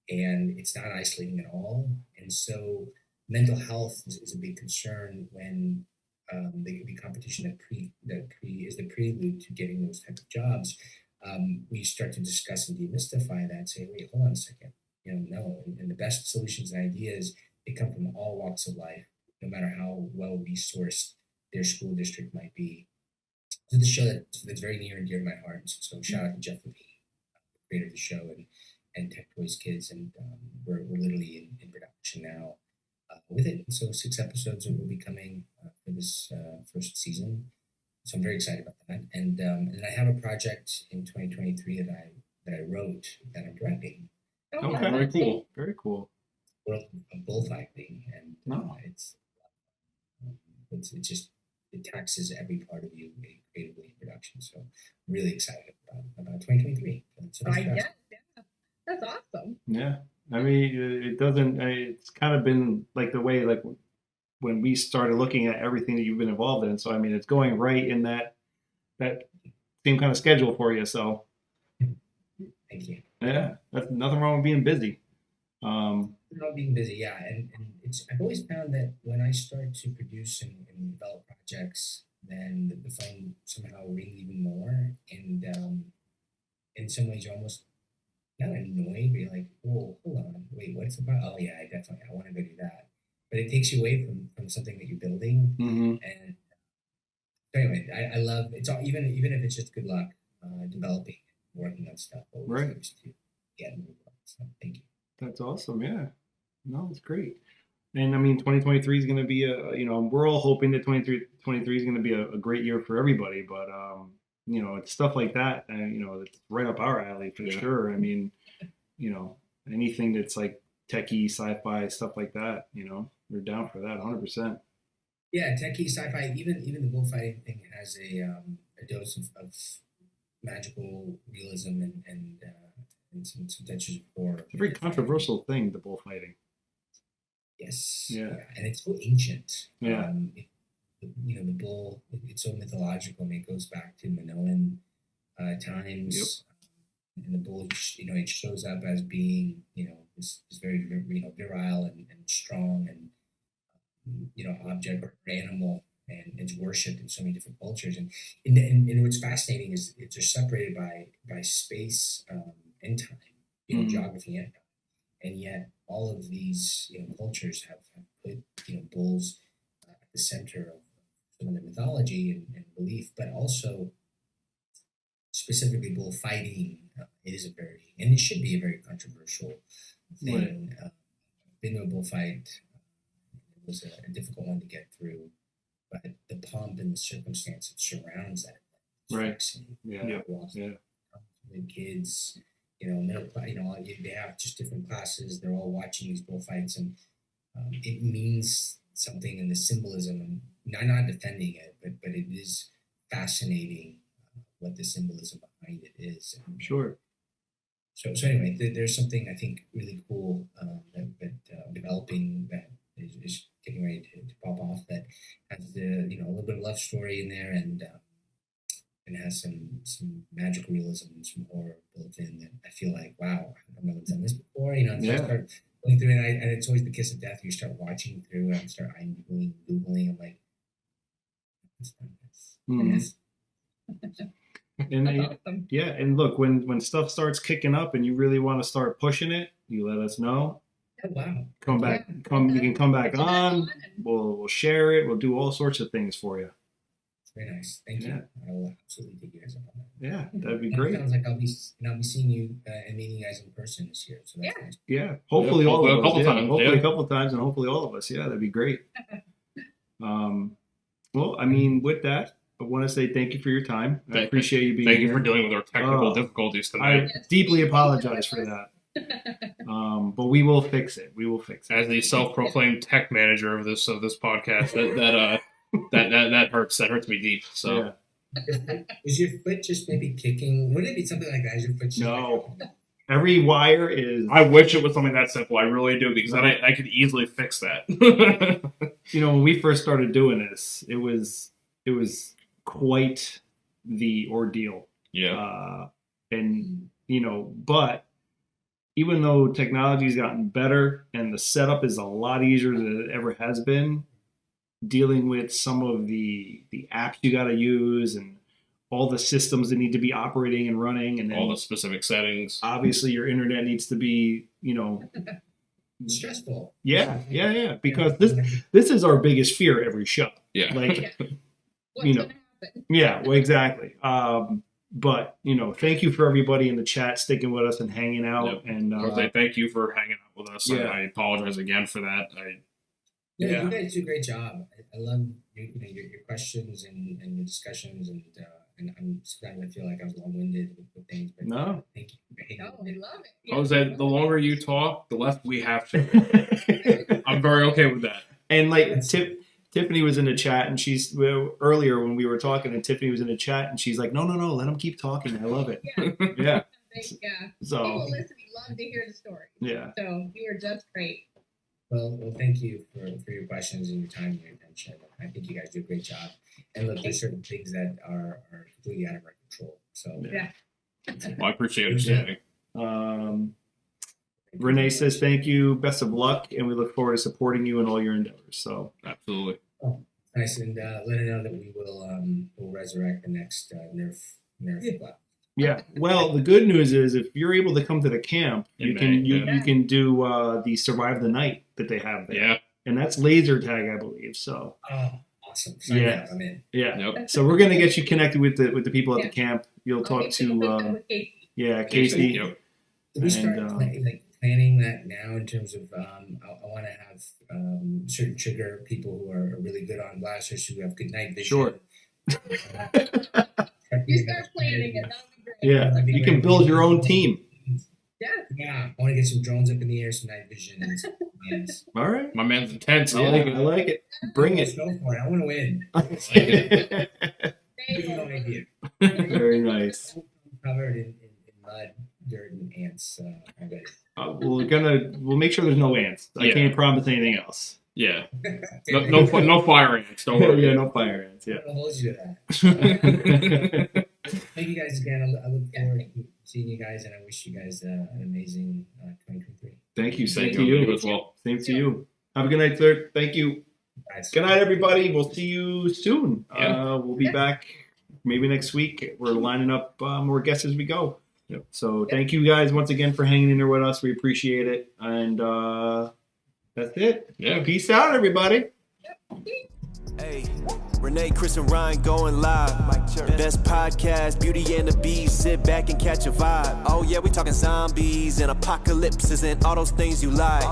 And it's not isolating at all. And so mental health is a big concern when there can be competition that is the prelude to getting those type of jobs. We start to discuss and demystify that, say, wait, hold on a second. No. And the best solutions and ideas, they come from all walks of life, no matter how well resourced their school district might be. So the show that's very near and dear to my heart. So shout out to Jeff Levine, creator of the show, and Tech Toys Kids, and we're literally in production now with it. So 6 episodes will be coming for this first season. So I'm very excited about that. And then I have a project in 2023 that I wrote that I'm directing. Okay. Very cool. Very cool. World of bullfighting, and No. it just it taxes every part of you creatively in production. So I'm really excited about 2023. So I guess, yeah. That's awesome. Yeah. I mean, it doesn't. It's kind of been like the way like when we started looking at everything that you've been involved in. So I mean, it's going right in that same kind of schedule for you. So Thank you. yeah, that's nothing wrong with being busy. Not being busy, yeah, and it's I've always found that when I start to produce and develop projects, then the phone somehow ring even more, and in some ways you're almost not annoyed, but you're like, whoa, hold on, wait, what's about? Oh yeah, I want to go do that, but it takes you away from something that you're building, Mm-hmm. and so anyway, I love it's all even if it's just good luck developing, working on stuff. Always Right. seems to get more work. So thank you. That's awesome. Yeah. No, it's great. And I mean, 2023 is going to be we're all hoping that 2023 is going to be a great year for everybody. But, it's stuff like that, it's right up our alley for sure. I mean, anything that's like techie, sci-fi, stuff like that, we're down for that 100%. Yeah, techie sci-fi. Even the bullfighting thing has a dose of magical realism and some touches of horror. It's a very controversial thing, the bullfighting. Yes. Yeah. And it's so ancient. Yeah. The bull. It's so mythological. And it goes back to Minoan times. And the bull, it shows up as being, this very, virile and strong and object or animal, and it's worshipped in so many different cultures. And what's fascinating is they're separated by space and time, geography and time, and yet all of these cultures have put bulls at the center of some of the mythology and belief, but also specifically bullfighting. It is and it should be a very controversial thing. Right. Been to a bullfight. It was a difficult one to get through, but the pomp and the circumstance that surrounds that, Right. Yeah. The kids, middle class, they have just different classes. They're all watching these bullfights, and it means something in the symbolism. And I'm not defending it, but it is fascinating what the symbolism behind it is. Sure. So anyway, there's something I think really cool that developing that is getting ready to pop off, that has a little bit of love story in there, and has some magical realism and some horror built in that I feel like, wow, I've never done this before. And I start going through it, and it's always the kiss of death. You start watching through and start Googling. I'm like, yes. And Awesome. and look, when stuff starts kicking up and you really want to start pushing it, you let us know. Oh, wow. Come back. Yeah. You can come back Put you on. and- We'll share it. We'll do all sorts of things for you. It's very nice. Thank Yeah. you. I will absolutely take you guys up on that. Yeah, that'd be And great. It sounds like I'll be seeing you and meeting you guys in person this year. So that's Yeah. nice. Yeah, hopefully all hopefully of a us. couple Yeah. times, Hopefully yeah. a couple of times, and hopefully all of us. Yeah, that'd be great. Well, I mean, with that, I want to say thank you for your time. I appreciate you being Thank here. you for dealing with our technical Oh, difficulties I tonight. deeply apologize for that. But we will fix it. We will fix it. As the self-proclaimed tech manager of this podcast, that hurts. That hurts me deep. So Yeah. Is your foot just maybe kicking? Wouldn't it be something like that? Is your foot just No. Every wire is. I wish it was something that simple. I really do, because then I could easily fix that. When we first started doing this, it was quite the ordeal. Yeah. But even though technology's gotten better and the setup is a lot easier than it ever has been, dealing with some of the apps you got to use and all the systems that need to be operating and running, and then All the specific settings. obviously your internet needs to be, stressful? because this is our biggest fear every show. Yeah. Like, What's You know. gonna happen? yeah, well, exactly. But thank you for everybody in the chat sticking with us and hanging out. Yep. And Jose, thank you for hanging out with us. Yeah. I apologize again for that. Yeah. You guys do a great job. I love your questions and your discussions, and sometimes I feel like I was long-winded with things, but No. thank you for hanging No, out. we love it. Yeah. Jose, the longer you talk, the less we have to. I'm very okay with that. And like Tiffany was in the chat, and earlier when we were talking, and Tiffany was in the chat, and she's like, no, let them keep talking. I love it. Yeah. Yeah. Yeah. So People listening love to hear the story. yeah. So you were just great. Well, thank you for your questions and your time and your attention. I think you guys do a great job. And look, there's certain things that are completely out of our control. So Yeah. Well, I appreciate understanding. Renee says thank you, best of luck, and we look forward to supporting you in all your endeavors. So Absolutely. nice, and let her know that we will resurrect the next Nerf club. yeah. Well, the good news is if you're able to come to the camp, In you May, can yeah. you can do the Survive the Night that they have there. Yeah. And that's laser tag, I believe. So Oh, awesome! Sign Yeah. up, I'm in. yeah. Yep. So we're gonna get you connected with the people at the Yeah. camp. You'll I'll talk get you hooked up to with Casey. Casey. Yep. Did we start And, planning that now in terms of I want to have certain trigger people who are really good on blasters who have good night vision. Sure. You start planning it. That'll be great. Yeah, That'd be you can great. build your own team. Yeah. Yeah, I want to get some drones up in the air, some night vision, and some plans. All right. My man's intense. I like it. Bring Let's it. go for it. I want to win. They No will. idea. Very nice. Covered in mud, dirt, and ants. I bet. We'll make sure there's no ants. I Yeah. can't promise anything else. Yeah. No fire ants. Don't worry. Yeah, no fire ants. Yeah. I'll hold you to that. Thank you guys again. I look forward to seeing you guys, and I wish you guys an amazing 2023. Thank you. Same Thank to you you. as well. Same to you. Have a good night, sir. Thank you. Guys. Good night, everybody. We'll see you soon. Yeah. We'll be back maybe next week. We're lining up more guests as we go. Yep. So thank you guys once again for hanging in there with us. We appreciate it. And that's it. Yeah. Peace out, everybody. Hey, Renee, Chris, and Ryan going live. Best podcast, Beauty and the Beast. Sit back and catch a vibe. Oh yeah, we talking zombies and apocalypses and all those things you like.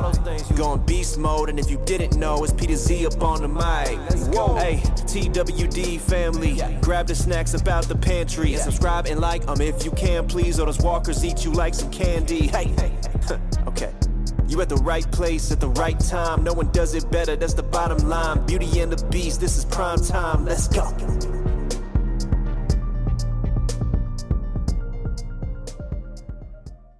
Going beast mode, and if you didn't know, it's P to Z up on the mic. Whoa, hey, TWD family, grab the snacks about the pantry and subscribe and like if you can, please. Or those walkers eat you like some candy. Hey, okay. You at the right place at the right time. No one does it better, that's the bottom line. Beauty and the Beast, this is prime time. Let's go.